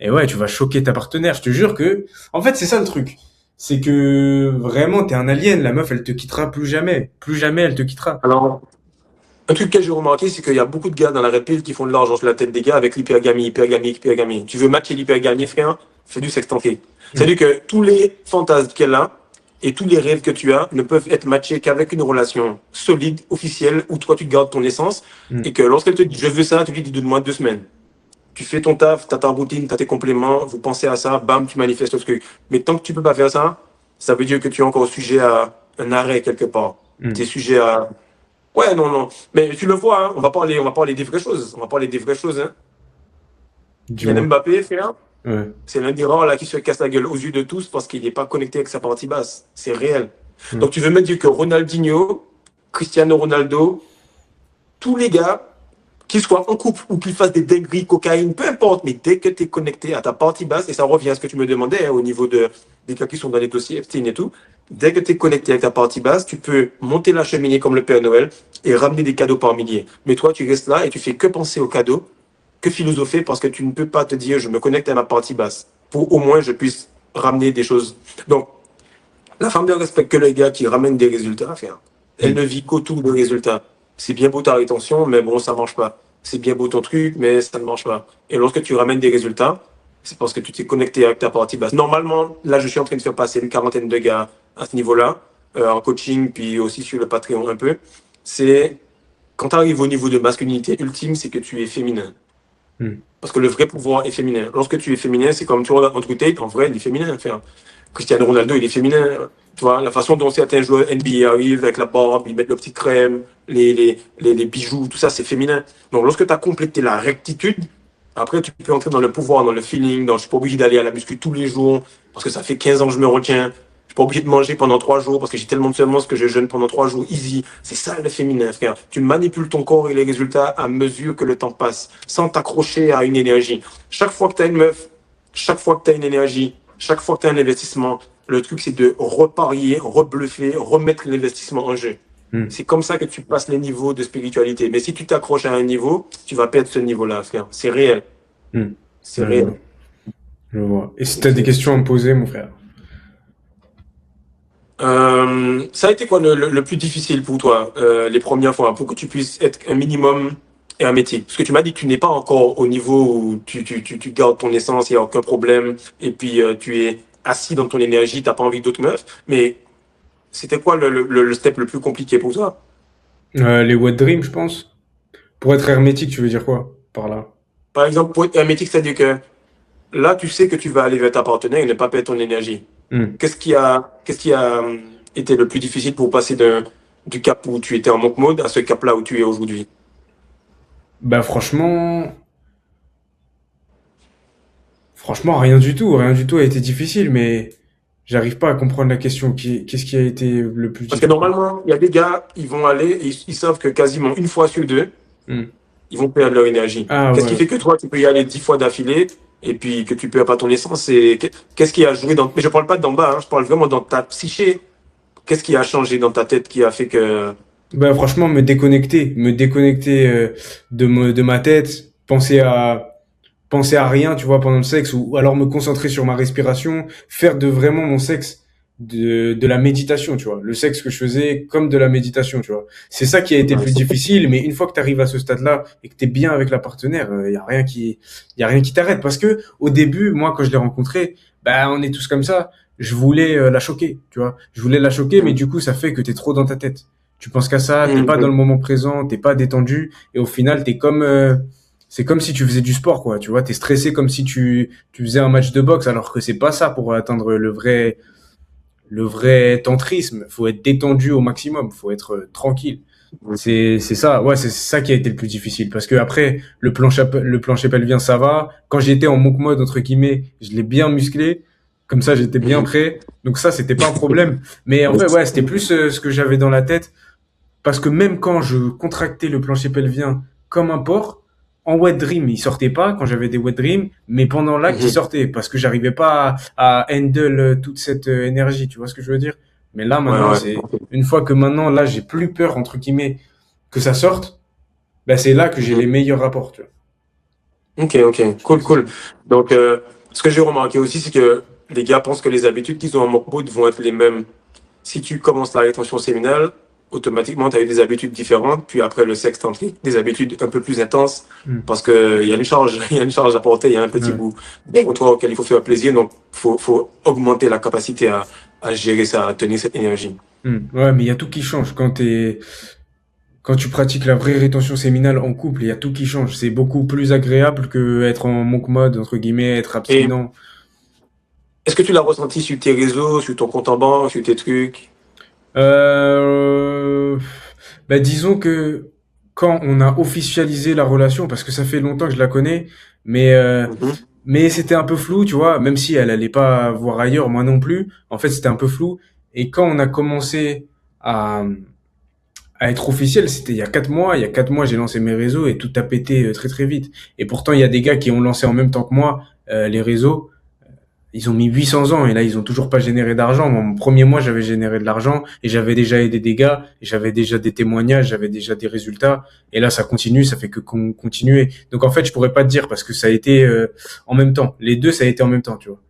et ouais, tu vas choquer ta partenaire. Je te jure que, en fait, c'est ça le truc. C'est que vraiment, t'es un alien. La meuf, elle te quittera plus jamais. Plus jamais, elle te quittera. Alors, un truc que j'ai remarqué, c'est qu'il y a beaucoup de gars dans la répile qui font de l'argent sur la tête des gars avec l'hypergamie, hypergamie, hypergamie. Tu veux matcher l'hypergamie, frère? Fais du sextantrique. Mm. C'est-à-dire que tous les fantasmes qu'elle a et tous les rêves que tu as ne peuvent être matchés qu'avec une relation solide, officielle, où toi tu gardes ton essence et Mm. que lorsqu'elle te dit je veux ça, tu lui dis donne-moi 2 semaines. Tu fais ton taf, t'as ta routine, t'as tes compléments, vous pensez à ça, bam, tu manifestes le truc. Mais tant que tu peux pas faire ça, ça veut dire que tu es encore sujet à un arrêt quelque part. Tu es Mm. sujet à ouais, non, non. Mais tu le vois, hein, on va parler des vraies choses. On va parler des vraies choses. Hein. Kylian Dis-moi. Mbappé, frère, Ouais. c'est l'un des rares là, qui se casse la gueule aux yeux de tous parce qu'il n'est pas connecté avec sa partie basse. C'est réel. Mm. Donc tu veux me dire que Ronaldinho, Cristiano Ronaldo, tous les gars, qu'ils soient en couple ou qu'ils fassent des dingueries, cocaïne, peu importe, mais dès que tu es connecté à ta partie basse, et ça revient à ce que tu me demandais hein, au niveau des cas qui sont dans les dossiers Epstein et tout, dès que tu es connecté avec ta partie basse, tu peux monter la cheminée comme le Père Noël et ramener des cadeaux par milliers. Mais toi, tu restes là et tu fais que penser aux cadeaux, que philosopher parce que tu ne peux pas te dire je me connecte à ma partie basse pour au moins je puisse ramener des choses. Donc, la femme ne respecte que les gars qui ramènent des résultats. Frère. Elle Mm. ne vit qu'autour des résultats. C'est bien beau ta rétention, mais bon, ça marche pas. C'est bien beau ton truc, mais ça ne marche pas. Et lorsque tu ramènes des résultats, c'est parce que tu t'es connecté avec ta partie basse. Normalement, là, je suis en train de faire passer une quarantaine de gars à ce niveau-là, en coaching, puis aussi sur le Patreon un peu. C'est quand tu arrives au niveau de masculinité ultime, c'est que tu es féminin. Mm. Parce que le vrai pouvoir est féminin. Lorsque tu es féminin, c'est comme tu regardes Andrew Tate, en vrai, il est féminin. Enfin, Cristiano Ronaldo, il est féminin. Tu vois, la façon dont certains joueurs NBA arrivent avec la barbe, ils mettent le petit crème, les bijoux, tout ça, c'est féminin. Donc, lorsque tu as complété la rectitude, après, tu peux entrer dans le pouvoir, dans le feeling. Donc, je suis pas obligé d'aller à la muscu tous les jours parce que ça fait 15 ans que je me retiens. Je suis pas obligé de manger pendant 3 jours parce que j'ai tellement de semences que je jeûne pendant 3 jours easy. C'est ça le féminin, frère. Tu manipules ton corps et les résultats à mesure que le temps passe, sans t'accrocher à une énergie. Chaque fois que tu as une meuf chaque fois que tu as une énergie, chaque fois que tu as un investissement, le truc, c'est de reparier, rebluffer, remettre l'investissement en jeu. Hmm. C'est comme ça que tu passes les niveaux de spiritualité. Mais si tu t'accroches à un niveau, tu vas perdre ce niveau-là, frère. C'est réel. Hmm. C'est Ouais, je réel. vois. Je vois. Et si t'as des questions à me poser, mon frère? Ça a été quoi le plus difficile pour toi les premières fois pour que tu puisses être un minimum hermétique? Parce que tu m'as dit que tu n'es pas encore au niveau où tu gardes ton essence, il n'y a aucun problème, et puis tu es assis dans ton énergie, tu n'as pas envie d'autres meufs. Mais c'était quoi le step le plus compliqué pour toi? Les wet dreams, je pense. Pour être hermétique, tu veux dire quoi par là? Par exemple, pour être hermétique, c'est-à-dire que là, tu sais que tu vas aller vers ta partenaire et ne pas perdre ton énergie. Hmm. Qu'est-ce qui a été le plus difficile pour passer du cap où tu étais en monk mode à ce cap-là où tu es aujourd'hui? Bah franchement, rien du tout. Rien du tout a été difficile, mais j'arrive pas à comprendre la question. Qu'est-ce qui a été le plus Parce que difficile? normalement, il y a des gars, ils vont aller, et ils savent que quasiment une fois sur deux, Hmm. ils vont perdre leur énergie. Ah Qu'est-ce qui ouais. fait que toi, tu peux y aller 10 fois d'affilée et puis que tu perds pas ton essence? Qu'est-ce qui a joué dans... Mais je parle pas d'en bas, hein, je parle vraiment dans ta psyché. Qu'est-ce qui a changé dans ta tête qui a fait que... Bah franchement, me déconnecter de ma tête, penser à rien, tu vois, pendant le sexe, ou alors me concentrer sur ma respiration, faire de vraiment mon sexe de la méditation, tu vois. Le sexe que je faisais comme de la méditation, tu vois. C'est ça qui a été le Ouais, plus difficile, mais une fois que tu arrives à ce stade-là et que tu es bien avec la partenaire, y a rien qui t'arrête. Parce que au début, moi, quand je l'ai rencontrée, bah, on est tous comme ça. Je voulais la choquer, tu vois. Je voulais la choquer, mais du coup, ça fait que t'es trop dans ta tête. Tu penses qu'à ça, t'es pas dans le moment présent, t'es pas détendu, et au final, c'est comme si tu faisais du sport, quoi. Tu vois, t'es stressé comme si tu faisais un match de boxe, alors que c'est pas ça pour atteindre le vrai tantrisme. Faut être détendu au maximum. Faut être tranquille. C'est ça. Ouais, c'est ça qui a été le plus difficile. Parce que après, le plancher pelvien, ça va. Quand j'étais en monk mode, entre guillemets, je l'ai bien musclé. Comme ça, j'étais bien prêt. Donc ça, c'était pas un problème. Mais en fait, ouais, c'était plus ce que j'avais dans la tête. Parce que même quand je contractais le plancher pelvien comme un porc, en wet dream, il sortait pas quand j'avais des wet dreams, mais pendant l'acte, il sortait parce que j'arrivais pas à handle toute cette énergie, tu vois ce que je veux dire? Mais là, ouais, maintenant, ouais. c'est une fois que maintenant, là, j'ai plus peur, entre guillemets, que ça sorte, ben c'est là que j'ai les meilleurs rapports, tu vois. Ok, ok, cool, C'est ça. cool. Donc, ce que j'ai remarqué aussi, c'est que les gars pensent que les habitudes qu'ils ont en monk mode vont être les mêmes. Si tu commences la rétention séminale, automatiquement, tu as eu des habitudes différentes, puis après le sexe tantrique, des habitudes un peu plus intenses, Hmm. parce qu'il y a une charge, il y a une charge à porter, il y a un petit Ouais. bout pour toi auquel il faut faire plaisir, donc faut augmenter la capacité à gérer ça, à tenir cette énergie. Hmm. Ouais, mais il y a tout qui change quand tu pratiques la vraie rétention séminale en couple, il y a tout qui change. C'est beaucoup plus agréable que être en monk mode, entre guillemets, être Et abstinent. est-ce que tu l'as ressenti sur tes réseaux, sur ton compte en banque, sur tes trucs? Euh, bah disons que quand on a officialisé la relation, parce que ça fait longtemps que je la connais, mais euh, Mhm. mais c'était un peu flou, tu vois, même si elle allait pas voir ailleurs, moi non plus. En fait, c'était un peu flou. Et quand on a commencé à à être officiel, c'était il y a 4 mois. Il y a 4 mois, j'ai lancé mes réseaux et tout a pété très très vite. Et pourtant, il y a des gars qui ont lancé en même temps que moi les réseaux. Ils ont mis 800 ans et là, ils ont toujours pas généré d'argent. Moi, mon premier mois, j'avais généré de l'argent et j'avais déjà aidé des gars et j'avais déjà des témoignages, j'avais déjà des résultats. Et là, ça continue, ça fait que continuer. Donc, en fait, je pourrais pas te dire parce que ça a été en même temps. Les deux, ça a été en même temps, tu vois.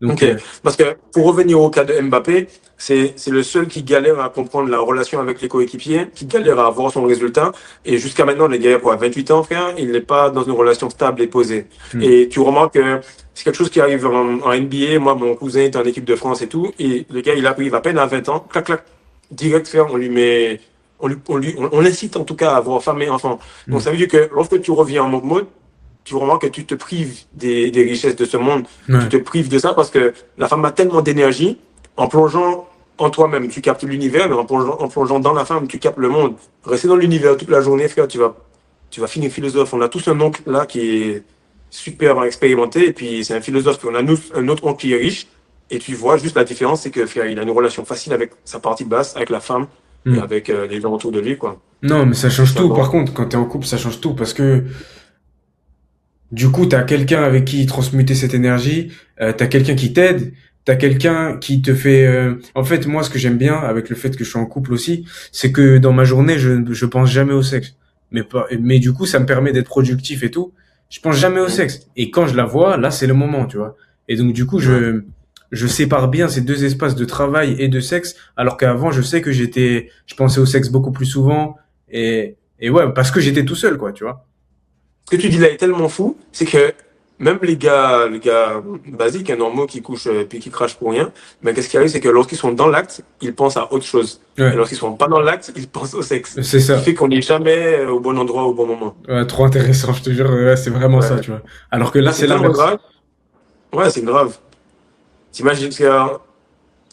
Donc, Ok, parce que pour revenir au cas de Mbappé, c'est le seul qui galère à comprendre la relation avec les coéquipiers, qui galère à avoir son résultat. Et jusqu'à maintenant, le gars, quoi, 28 ans, frère, il n'est pas dans une relation stable et posée. hmm, Et tu remarques que c'est quelque chose qui arrive en NBA. Moi, mon cousin est en équipe de France et tout. Et le gars, il arrive à peine à 20 ans, clac, clac, direct, frère, on lui met, on l'incite en tout cas à avoir femme et enfant. Donc hmm, ça veut dire que lorsque tu reviens en mode, tu remarques que tu te prives des richesses de ce monde. Tu ouais, te prives de ça parce que la femme a tellement d'énergie. En plongeant en toi-même, tu captes l'univers, mais en plongeant dans la femme, tu captes le monde. Rester dans l'univers toute la journée, frère, tu vas finir philosophe. On a tous un oncle là qui est super expérimenté, et puis c'est un philosophe. Puis on a nous, un autre oncle qui est riche, et tu vois juste la différence, c'est que frère, il a une relation facile avec sa partie basse, avec la femme, et hmm. avec les gens autour de lui, quoi. Non, mais ça C'est change ça, tout. bon. Par contre, quand t'es en couple, ça change tout parce que Du coup, t'as quelqu'un avec qui transmuter cette énergie, t'as quelqu'un qui t'aide, t'as quelqu'un qui te fait. En fait, moi, ce que j'aime bien avec le fait que je suis en couple aussi, c'est que dans ma journée, je pense jamais au sexe. Mais du coup, ça me permet d'être productif et tout. Je pense jamais au Mhm. sexe. Et quand je la vois, là, c'est le moment, tu vois. Et donc, du coup, Ouais. je sépare bien ces deux espaces de travail et de sexe, alors qu'avant, je sais que je pensais au sexe beaucoup plus souvent. Et ouais, parce que j'étais tout seul, quoi, tu vois. Ce que tu dis là est tellement fou, c'est que même les gars basiques, hein, normaux, qui couchent puis qui crachent pour rien, mais qu'est-ce qui arrive, c'est que lorsqu'ils sont dans l'acte, ils pensent à autre chose. Et Ouais, lorsqu'ils sont pas dans l'acte, ils pensent au sexe. c'est Ce qui fait ça. qu'on n'est jamais au bon endroit au bon moment. Ouais, trop intéressant, je te jure, ouais, c'est vraiment ça, Ouais. tu vois. Alors que là, Et c'est c'est tellement l'inverse. grave. Ouais, c'est grave. T'imagines que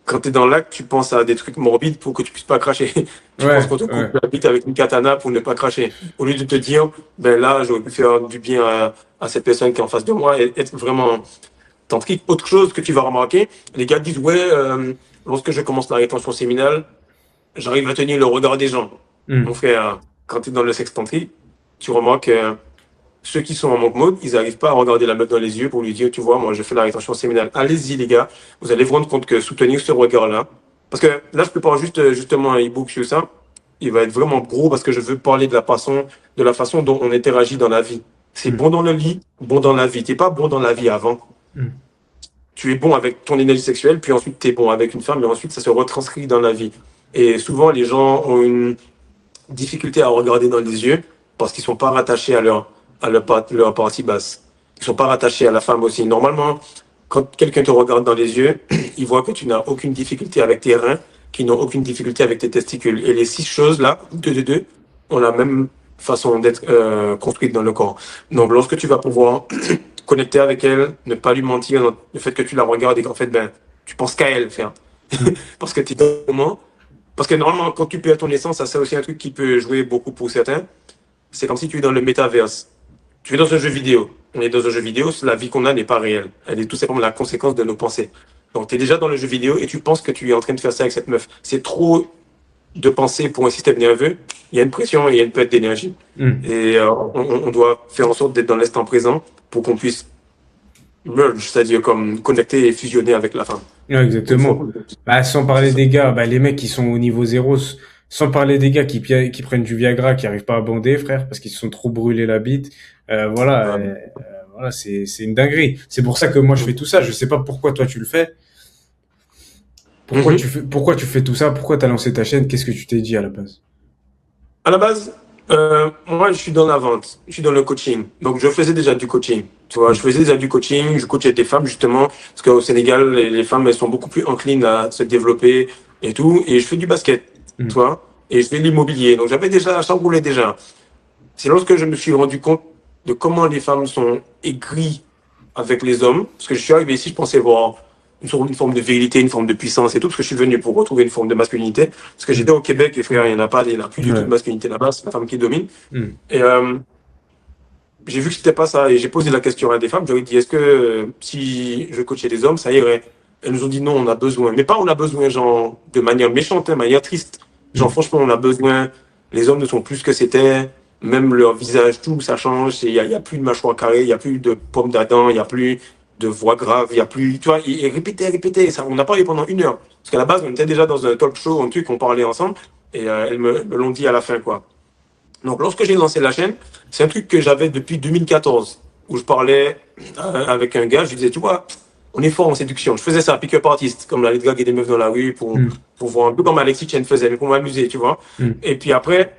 quand tu es dans l'acte, tu penses à des trucs morbides pour que tu puisses pas cracher. Tu penses Ouais, qu'on te coupe ouais. la bite avec une katana pour ne pas cracher. Au lieu de te dire, ben là, j'aurais pu faire du bien à cette personne qui est en face de moi et être vraiment tantrique. Autre chose que tu vas remarquer, les gars disent, ouais, lorsque je commence la rétention séminale, j'arrive à tenir le regard des gens. Mon Hmm. frère, quand tu es dans le sexe tantrique, tu remarques que ceux qui sont en monk mode, ils n'arrivent pas à regarder la meuf dans les yeux pour lui dire, tu vois, moi je fais la rétention séminale. Allez-y les gars, vous allez vous rendre compte que soutenir ce regard-là, parce que là je prépare justement un e-book sur ça, il va être vraiment gros parce que je veux parler de la façon dont on interagit dans la vie. C'est Hmm. bon dans le lit, bon dans la vie. T'es pas bon dans la vie avant. Hmm. Tu es bon avec ton énergie sexuelle, puis ensuite tu es bon avec une femme, mais ensuite ça se retranscrit dans la vie. Et souvent les gens ont une difficulté à regarder dans les yeux parce qu'ils sont pas rattachés leur partie basse. Ils sont pas rattachés à la femme aussi. Normalement, quand quelqu'un te regarde dans les yeux, il voit que tu n'as aucune difficulté avec tes reins, qu'ils n'ont aucune difficulté avec tes testicules. Et les six choses là, deux, ont la même façon d'être construites dans le corps. Donc, lorsque tu vas pouvoir connecter avec elle, ne pas lui mentir dans le fait que tu la regardes et qu'en fait, ben, tu penses qu'à elle, faire. Hmm. Parce que tu es dans le moment. Parce que normalement, quand tu perds ton essence, ça c'est aussi un truc qui peut jouer beaucoup pour certains. C'est comme si tu es dans le métaverse. Tu es dans un jeu vidéo. On est dans un jeu vidéo, la vie qu'on a n'est pas réelle. Elle est tout simplement la conséquence de nos pensées. Donc tu es déjà dans le jeu vidéo et tu penses que tu es en train de faire ça avec cette meuf. C'est trop de pensée pour un système nerveux. Il y a une pression et il y a une perte d'énergie. Hmm. Et on doit faire en sorte d'être dans l'instant présent pour qu'on puisse merge, c'est-à-dire comme connecter et fusionner avec la femme. Ouais, Une fois exactement. qu'on- Bah, sans C'est parler ça. des gars, bah, les mecs qui sont au niveau zéro, sans parler des gars qui prennent du Viagra, qui arrivent pas à bander, frère, parce qu'ils se sont trop brûlés la bite. Voilà, Ouais. voilà, c'est une dinguerie. C'est pour ça que moi je fais tout ça. Je sais pas pourquoi toi tu le fais. Mhm. Pourquoi tu fais tout ça? Pourquoi t'as lancé ta chaîne? Qu'est-ce que tu t'es dit à la base? À la base, moi, je suis dans la vente, je suis dans le coaching. Donc, je faisais déjà du coaching. Tu vois, je Hmm. faisais déjà du coaching, je coachais des femmes, justement, parce qu'au Sénégal, les femmes, elles sont beaucoup plus enclines à se développer et tout. Et je fais du basket, tu Hmm. vois, et je fais de l'immobilier. Donc, j'avais déjà, ça roulait déjà. C'est lorsque je me suis rendu compte de comment les femmes sont aigries avec les hommes, parce que je suis arrivé ici, je pensais voir une forme de virilité, une forme de puissance et tout, parce que je suis venu pour retrouver une forme de masculinité. Parce que j'étais Hmm. au Québec et frère, il n'y en a pas, il n'y en a plus du tout de Ouais. masculinité là-bas, c'est la femme qui domine. Hmm. Et j'ai vu que c'était pas ça, et j'ai posé la question à des femmes, j'aurais dit, est-ce que si je coachais des hommes, ça irait? Elles nous ont dit non, on a besoin. Mais pas on a besoin, genre, de manière méchante, de manière triste. Genre, Hmm. franchement, on a besoin. Les hommes ne sont plus ce que c'était. Même leur visage, tout, ça change. Il y a plus de mâchoire carrée, il y a plus de pommes d'Adam, il y a plus de voix grave, il y a plus. Tu vois, et répéter. Ça, on a parlé pendant 1 heure. Parce qu'à la base, on était déjà dans un talk show, un truc, on parlait ensemble. Et elles me l'ont dit à la fin, quoi. Donc, lorsque j'ai lancé la chaîne, c'est un truc que j'avais depuis 2014, où je parlais avec un gars, je lui disais, tu vois, on est fort en séduction. Je faisais ça, pick-up artist, comme la draguer des meufs dans la rue Hmm. pour voir un peu comme Alexis Chen faisait, mais pour m'amuser, tu vois. Hmm. Et puis après,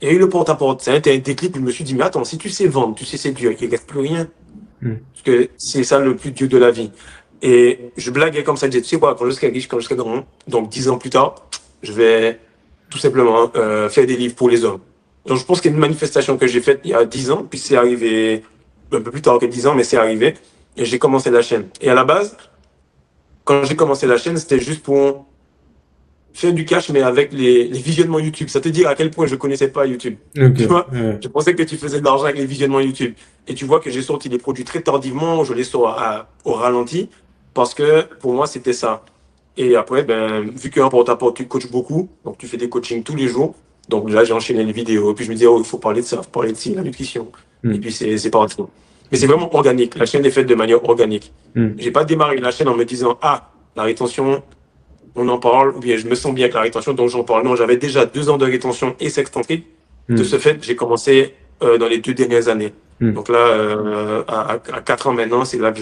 il y a eu le porte-à-porte. Ça a été un déclic où je me suis dit, mais attends, si tu sais vendre, tu sais séduire, il ne reste plus rien. Hmm. Parce que c'est ça le plus dur de la vie. Et je blaguais comme ça, je disais, tu sais quoi, quand je serai riche, quand je serai grand, donc 10 ans plus tard, je vais tout simplement faire des livres pour les hommes. Donc je pense qu'il y a une manifestation que j'ai faite il y a 10 ans, puis c'est arrivé un peu plus tard que 10 ans, mais c'est arrivé, et j'ai commencé la chaîne. Et à la base, quand j'ai commencé la chaîne, c'était juste pour faire du cash, mais avec les visionnements YouTube. Ça te dit à quel point je connaissais pas YouTube. Ok. Tu vois, Ouais. je pensais que tu faisais de l'argent avec les visionnements YouTube. Et tu vois que j'ai sorti des produits très tardivement, je les sors au ralenti, parce que pour moi, c'était ça. Et après, ben, vu qu'un porte-à-porte, tu coaches beaucoup, donc tu fais des coachings tous les jours, Donc là, j'ai enchaîné les vidéos. Puis je me disais, oh, il faut parler de ça, il faut parler de ci, la nutrition. Et puis c'est parti. Mais c'est vraiment organique. La chaîne est faite de manière organique. J'ai pas démarré la chaîne en me disant, ah, la rétention, on en parle, ou bien je me sens bien avec la rétention, donc j'en parle. Non, j'avais déjà 2 ans de rétention et sextantrique. De ce fait, j'ai commencé dans les 2 dernières années. Donc là, à 4 ans maintenant, c'est là que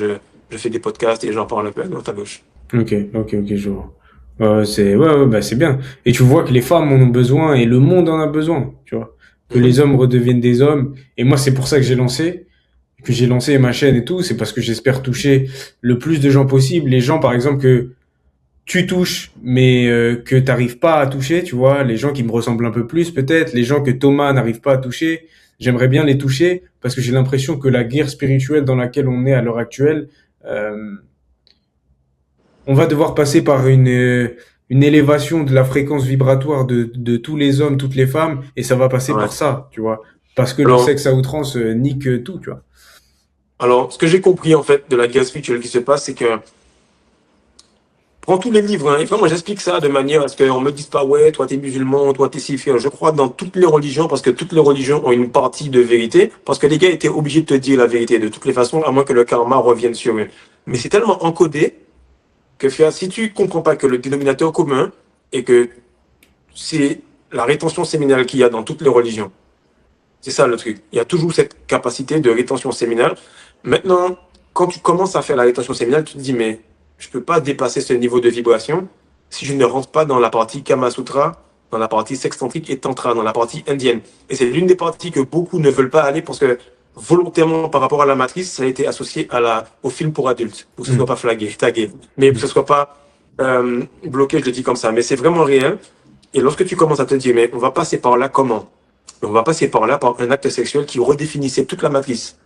je fais des podcasts et j'en parle un peu à droite à gauche. Ok, je vois. Bah, c'est bien. Et tu vois que les femmes en ont besoin et le monde en a besoin, tu vois. Que les hommes redeviennent des hommes. Et moi, c'est pour ça que j'ai lancé ma chaîne et tout. C'est parce que j'espère toucher le plus de gens possible. Les gens, par exemple, que tu touches, mais que t'arrives pas à toucher, tu vois. Les gens qui me ressemblent un peu plus, peut-être. Les gens que Thomas n'arrive pas à toucher. J'aimerais bien les toucher parce que j'ai l'impression que la guerre spirituelle dans laquelle on est à l'heure actuelle, euh, on va devoir passer par une élévation de la fréquence vibratoire de tous les hommes, toutes les femmes, et ça va passer Ouais. par ça, tu vois. Parce que le Alors, sexe à outrance nique tout, tu vois. alors, ce que j'ai compris, en fait, de la guerre spirituelle qui se passe, c'est que prends tous les livres, hein, et vraiment, j'explique ça de manière à ce qu'on me dise pas, ouais, toi t'es musulman, toi t'es si fier. Je crois dans toutes les religions, parce que toutes les religions ont une partie de vérité, parce que les gars étaient obligés de te dire la vérité de toutes les façons, à moins que le karma revienne sur eux. Mais c'est tellement encodé que, frère, si tu comprends pas que le dénominateur commun est que c'est la rétention séminale qu'il y a dans toutes les religions. C'est ça le truc. Il y a toujours cette capacité de rétention séminale. Maintenant, quand tu commences à faire la rétention séminale, tu te dis, mais je peux pas dépasser ce niveau de vibration si je ne rentre pas dans la partie Kama Sutra, dans la partie sextantrique et tantra, dans la partie indienne. Et c'est l'une des parties que beaucoup ne veulent pas aller parce que volontairement, par rapport à la matrice, ça a été associé au film pour adultes, pour que ce soit pas flagué, tagué, mais que ce soit pas bloqué, je le dis comme ça. Mais c'est vraiment réel. Et lorsque tu commences à te dire, mais on va passer par là comment? On va passer par là par un acte sexuel qui redéfinissait toute la matrice.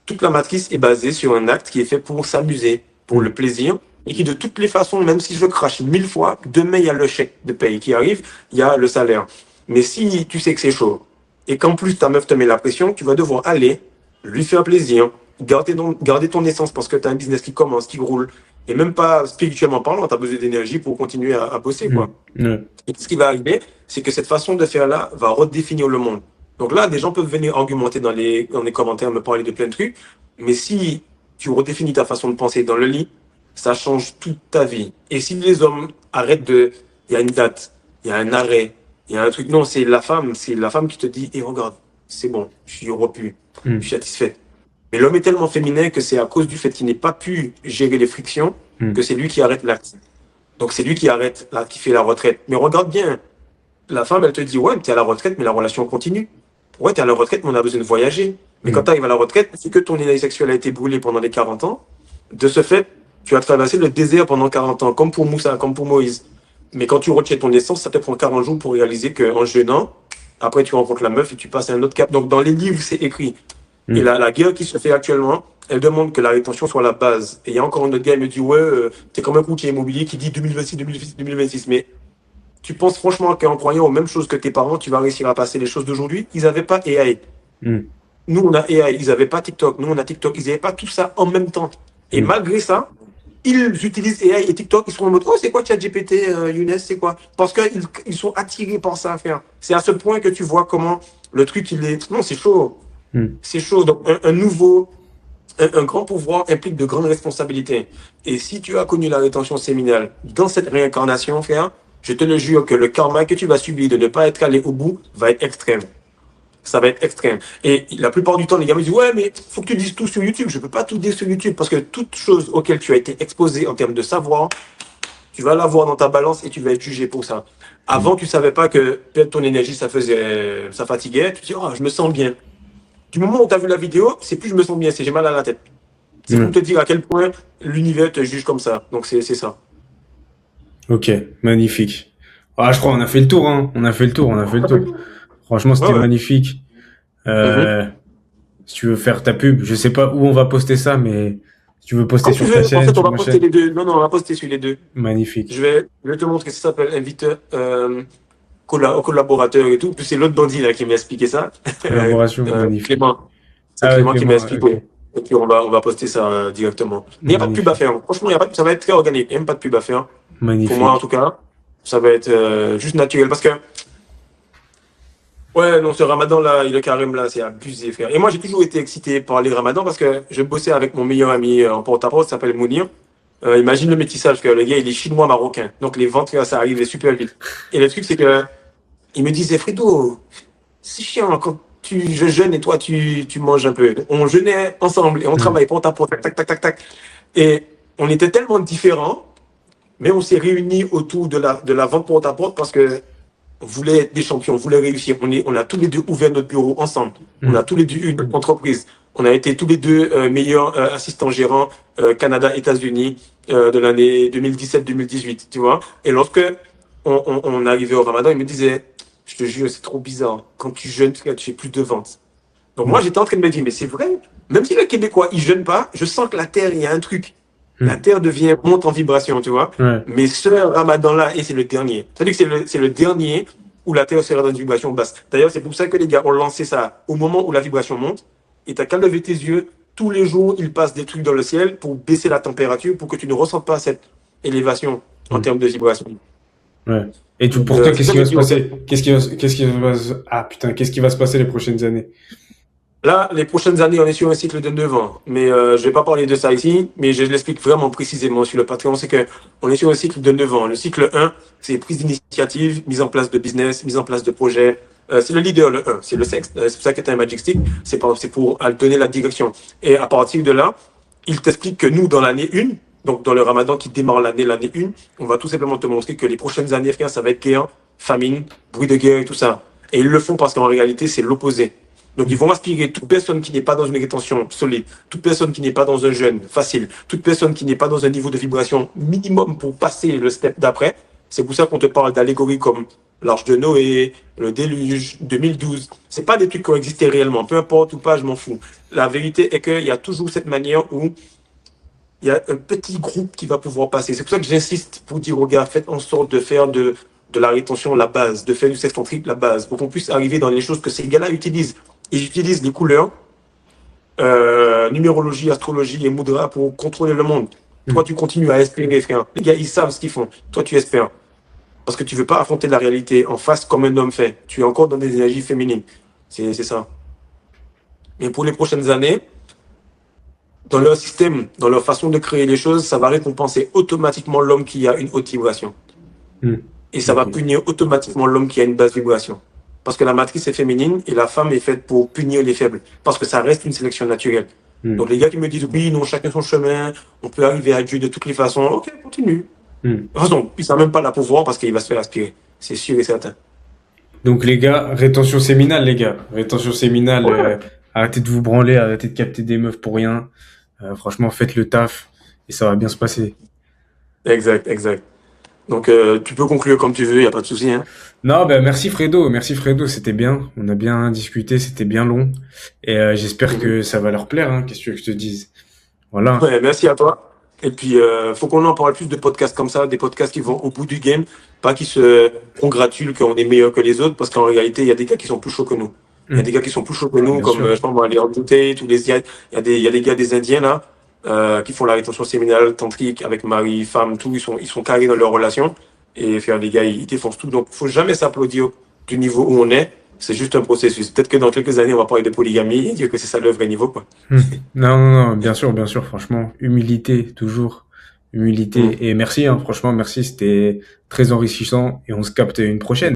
Toute la matrice est basée sur un acte qui est fait pour s'amuser, pour le plaisir, et qui de toutes les façons, même si je crache 1000 fois, demain il y a le chèque de paye qui arrive, il y a le salaire. Mais si tu sais que c'est chaud, et qu'en plus ta meuf te met la pression, tu vas devoir aller, lui faire plaisir, garder ton essence parce que tu as un business qui commence, qui roule, et même pas spirituellement parlant, tu as besoin d'énergie pour continuer à bosser, quoi. Ouais. Et ce qui va arriver, c'est que cette façon de faire-là va redéfinir le monde. Donc là, des gens peuvent venir argumenter dans les commentaires, me parler de plein de trucs. Mais si tu redéfinis ta façon de penser dans le lit, ça change toute ta vie. Et si les hommes arrêtent de... Il y a une date, il y a un arrêt, il y a un truc. Non, c'est la femme qui te dit, et regarde, c'est bon, je suis repu, je suis satisfait. Mais l'homme est tellement féminin que c'est à cause du fait qu'il n'ait pas pu gérer les frictions que c'est lui qui arrête l'acte. Donc c'est lui qui arrête, là, qui fait la retraite. Mais regarde bien, la femme, elle te dit, ouais, t'es à la retraite, mais la relation continue. Ouais, t'es à la retraite, mais on a besoin de voyager. Mais quand t'arrives à la retraite, c'est que ton énergie sexuelle a été brûlée pendant les 40 ans. De ce fait, tu as traversé le désert pendant 40 ans, comme pour Moussa, comme pour Moïse. Mais quand tu retiens ton essence, ça te prend 40 jours pour réaliser qu'en jeûnant, après tu rencontres la meuf et tu passes à un autre cap. Donc dans les livres, c'est écrit. Et la guerre qui se fait actuellement, elle demande que la rétention soit la base. Et il y a encore un autre gars, il me dit, ouais, t'es comme un courtier immobilier qui dit 2026, 2026, 2026. Mais tu penses franchement qu'en croyant aux mêmes choses que tes parents, tu vas réussir à passer les choses d'aujourd'hui? Ils n'avaient pas AI. Nous, on a AI. Ils n'avaient pas TikTok. Nous, on a TikTok. Ils n'avaient pas tout ça en même temps. Et malgré ça, ils utilisent AI et TikTok. Ils sont en mode, oh, c'est quoi ChatGPT, Younes, c'est quoi? Parce qu'ils sont attirés par ça à faire. C'est à ce point que tu vois comment le truc, il est... Non, c'est chaud. C'est chaud. Donc, un grand pouvoir implique de grandes responsabilités. Et si tu as connu la rétention séminale dans cette réincarnation, frère, je te le jure que le karma que tu vas subir de ne pas être allé au bout va être extrême. Ça va être extrême. Et la plupart du temps, les gars me disent, ouais, mais faut que tu dises tout sur YouTube. Je peux pas tout dire sur YouTube parce que toute chose auquel tu as été exposé en termes de savoir, tu vas l'avoir dans ta balance et tu vas être jugé pour ça. Avant, tu savais pas que perdre ton énergie, ça fatiguait. Tu te dis, oh, je me sens bien. Du moment où tu as vu la vidéo, c'est plus je me sens bien, c'est j'ai mal à la tête. C'est pour te dire à quel point l'univers te juge comme ça. Donc c'est ça. Ok, magnifique. Ah, je crois on a fait le tour, hein. On a fait le tour. Franchement, c'était magnifique. Si tu veux faire ta pub, je sais pas où on va poster ça, mais si tu veux poster sur ta chaîne, en fait, on sur va ma poster chaîne. les deux. Non, on va poster sur les deux. Magnifique. Je vais te montrer, ça s'appelle Invite collaborateur et tout. Puis c'est l'autre bandit là qui m'a expliqué ça. Collaboration, magnifique. Clément. C'est Ah, Clément qui m'a Clément, expliqué. ok. Et puis on va poster ça directement. Il n'y a pas de pub à faire. Franchement, ça va être très organique. Il n'y a même pas de pub à faire. Magnifique. Pour moi, en tout cas, ça va être juste naturel. Parce que Ouais, non, ce ramadan-là, le carême, là, c'est abusé, frère. Et moi, j'ai toujours été excité par les ramadans parce que je bossais avec mon meilleur ami en porte-à-porte, il s'appelle Mounir. Imagine le métissage, frère. Le gars, il est chinois-marocain. Donc, les ventes, frère, ça arrivait super vite. Et le truc, c'est que, il me disait, Fredo, c'est chiant quand je jeûne et toi, tu manges un peu. On jeûnait ensemble et on Hmm. travaillait porte-à-porte, tac, tac, tac, tac, tac. Et on était tellement différents, mais on s'est réunis autour de la vente porte-à-porte parce que on voulait être des champions, on voulait réussir. On a tous les deux ouvert notre bureau ensemble. On Hmm. a tous les deux eu une entreprise. On a été tous les deux meilleurs assistants gérants Canada, États-Unis de l'année 2017-2018, tu vois. Et lorsque on arrivait au Ramadan, il me disait, je te jure, c'est trop bizarre. Quand tu jeûnes, tu fais plus de ventes. Donc moi, Hmm. j'étais en train de me dire, mais c'est vrai. Même si le Québécois, il jeûne pas, je sens que la terre, il y a un truc. La Hmm. terre monte en vibration, tu vois. Ouais. Mais ce ramadan-là, et c'est le dernier. C'est-à-dire que c'est le dernier où la terre sera dans une vibration basse. D'ailleurs, c'est pour ça que les gars ont lancé ça au moment où la vibration monte. Et t'as qu'à lever tes yeux. Tous les jours, il passe des trucs dans le ciel pour baisser la température, pour que tu ne ressentes pas cette élévation en Hmm. termes de vibration. Ouais. Et Donc, pour toi, c'est qu'est-ce ça qui que va je se dis aux gars. passer? Ah putain, qu'est-ce qui va se passer les prochaines années? Là, les prochaines années, on est sur un cycle de 9 ans. Mais je vais pas parler de ça ici, mais je l'explique vraiment précisément sur le Patreon. C'est que on est sur un cycle de 9 ans. Le cycle 1, c'est prise d'initiative, mise en place de business, mise en place de projet. C'est le leader, le 1. C'est le sexe. C'est pour ça que tu as un Magic Stick. C'est pour donner la direction. Et à partir de là, il t'explique que nous, dans l'année 1, donc dans le Ramadan qui démarre l'année 1, on va tout simplement te montrer que les prochaines années, frère, ça va être guerre, famine, bruit de guerre et tout ça. Et ils le font parce qu'en réalité, c'est l'opposé. Donc, ils vont aspirer toute personne qui n'est pas dans une rétention solide, toute personne qui n'est pas dans un jeûne facile, toute personne qui n'est pas dans un niveau de vibration minimum pour passer le step d'après. C'est pour ça qu'on te parle d'allégories comme l'Arche de Noé, le déluge, 2012. C'est pas des trucs qui ont existé réellement. Peu importe ou pas, je m'en fous. La vérité est qu'il y a toujours cette manière où il y a un petit groupe qui va pouvoir passer. C'est pour ça que j'insiste pour dire aux gars, faites en sorte de faire de la rétention la base, de faire du sextantrique la base, pour qu'on puisse arriver dans les choses que ces gars-là utilisent. Ils utilisent les couleurs, numérologie, astrologie et mudra pour contrôler le monde. Hmm. Toi, tu continues à espérer, frère. Les gars, ils savent ce qu'ils font. Toi, tu espères. Parce que tu veux pas affronter la réalité en face comme un homme fait. Tu es encore dans des énergies féminines. C'est ça. Mais pour les prochaines années, dans leur système, dans leur façon de créer les choses, ça va récompenser automatiquement l'homme qui a une haute vibration. Hmm. Et ça va Ok. punir automatiquement l'homme qui a une basse vibration. Parce que la matrice est féminine et la femme est faite pour punir les faibles. Parce que ça reste une sélection naturelle. Hmm. Donc les gars qui me disent oui, non, chacun son chemin, on peut arriver à Dieu de toutes les façons, ok, continue. Hmm. De toute façon, il n'a même pas la pouvoir parce qu'il va se faire aspirer. C'est sûr et certain. Donc les gars, rétention séminale, les gars. Rétention séminale, Ouais. arrêtez de vous branler, arrêtez de capter des meufs pour rien. Franchement, faites le taf et ça va bien se passer. Exact, exact. Donc tu peux conclure comme tu veux, il n'y a pas de souci. Hein. Non, ben merci Fredo, c'était bien. On a bien discuté, c'était bien long. Et j'espère Mhm. que ça va leur plaire, hein. Qu'est-ce que tu veux que je te dise? Voilà. Ouais, merci à toi. Et puis, faut qu'on en parle plus de podcasts comme ça, des podcasts qui vont au bout du game, pas qui se congratulent qu'on est meilleur que les autres, parce qu'en réalité, il y a des gars qui sont plus chauds que nous. Il y a Hmm. des gars qui sont plus chauds que nous, Bien comme, sûr. je sais pas moi, les Tate, tous les, il y a des gars des Indiens, là, qui font la rétention séminale, tantrique, avec mari, femme, tout, ils sont carrés dans leur relation. Et faire des gars, ils défoncent tout. Donc, faut jamais s'applaudir du niveau où on est. C'est juste un processus. Peut-être que dans quelques années, on va parler de polygamie et dire que c'est ça le vrai niveau, quoi. Hmm. Non, non, non, bien sûr, franchement. Humilité, toujours. Mm. Humilité. Et merci, hein, franchement, merci. C'était très enrichissant et on se capte une prochaine.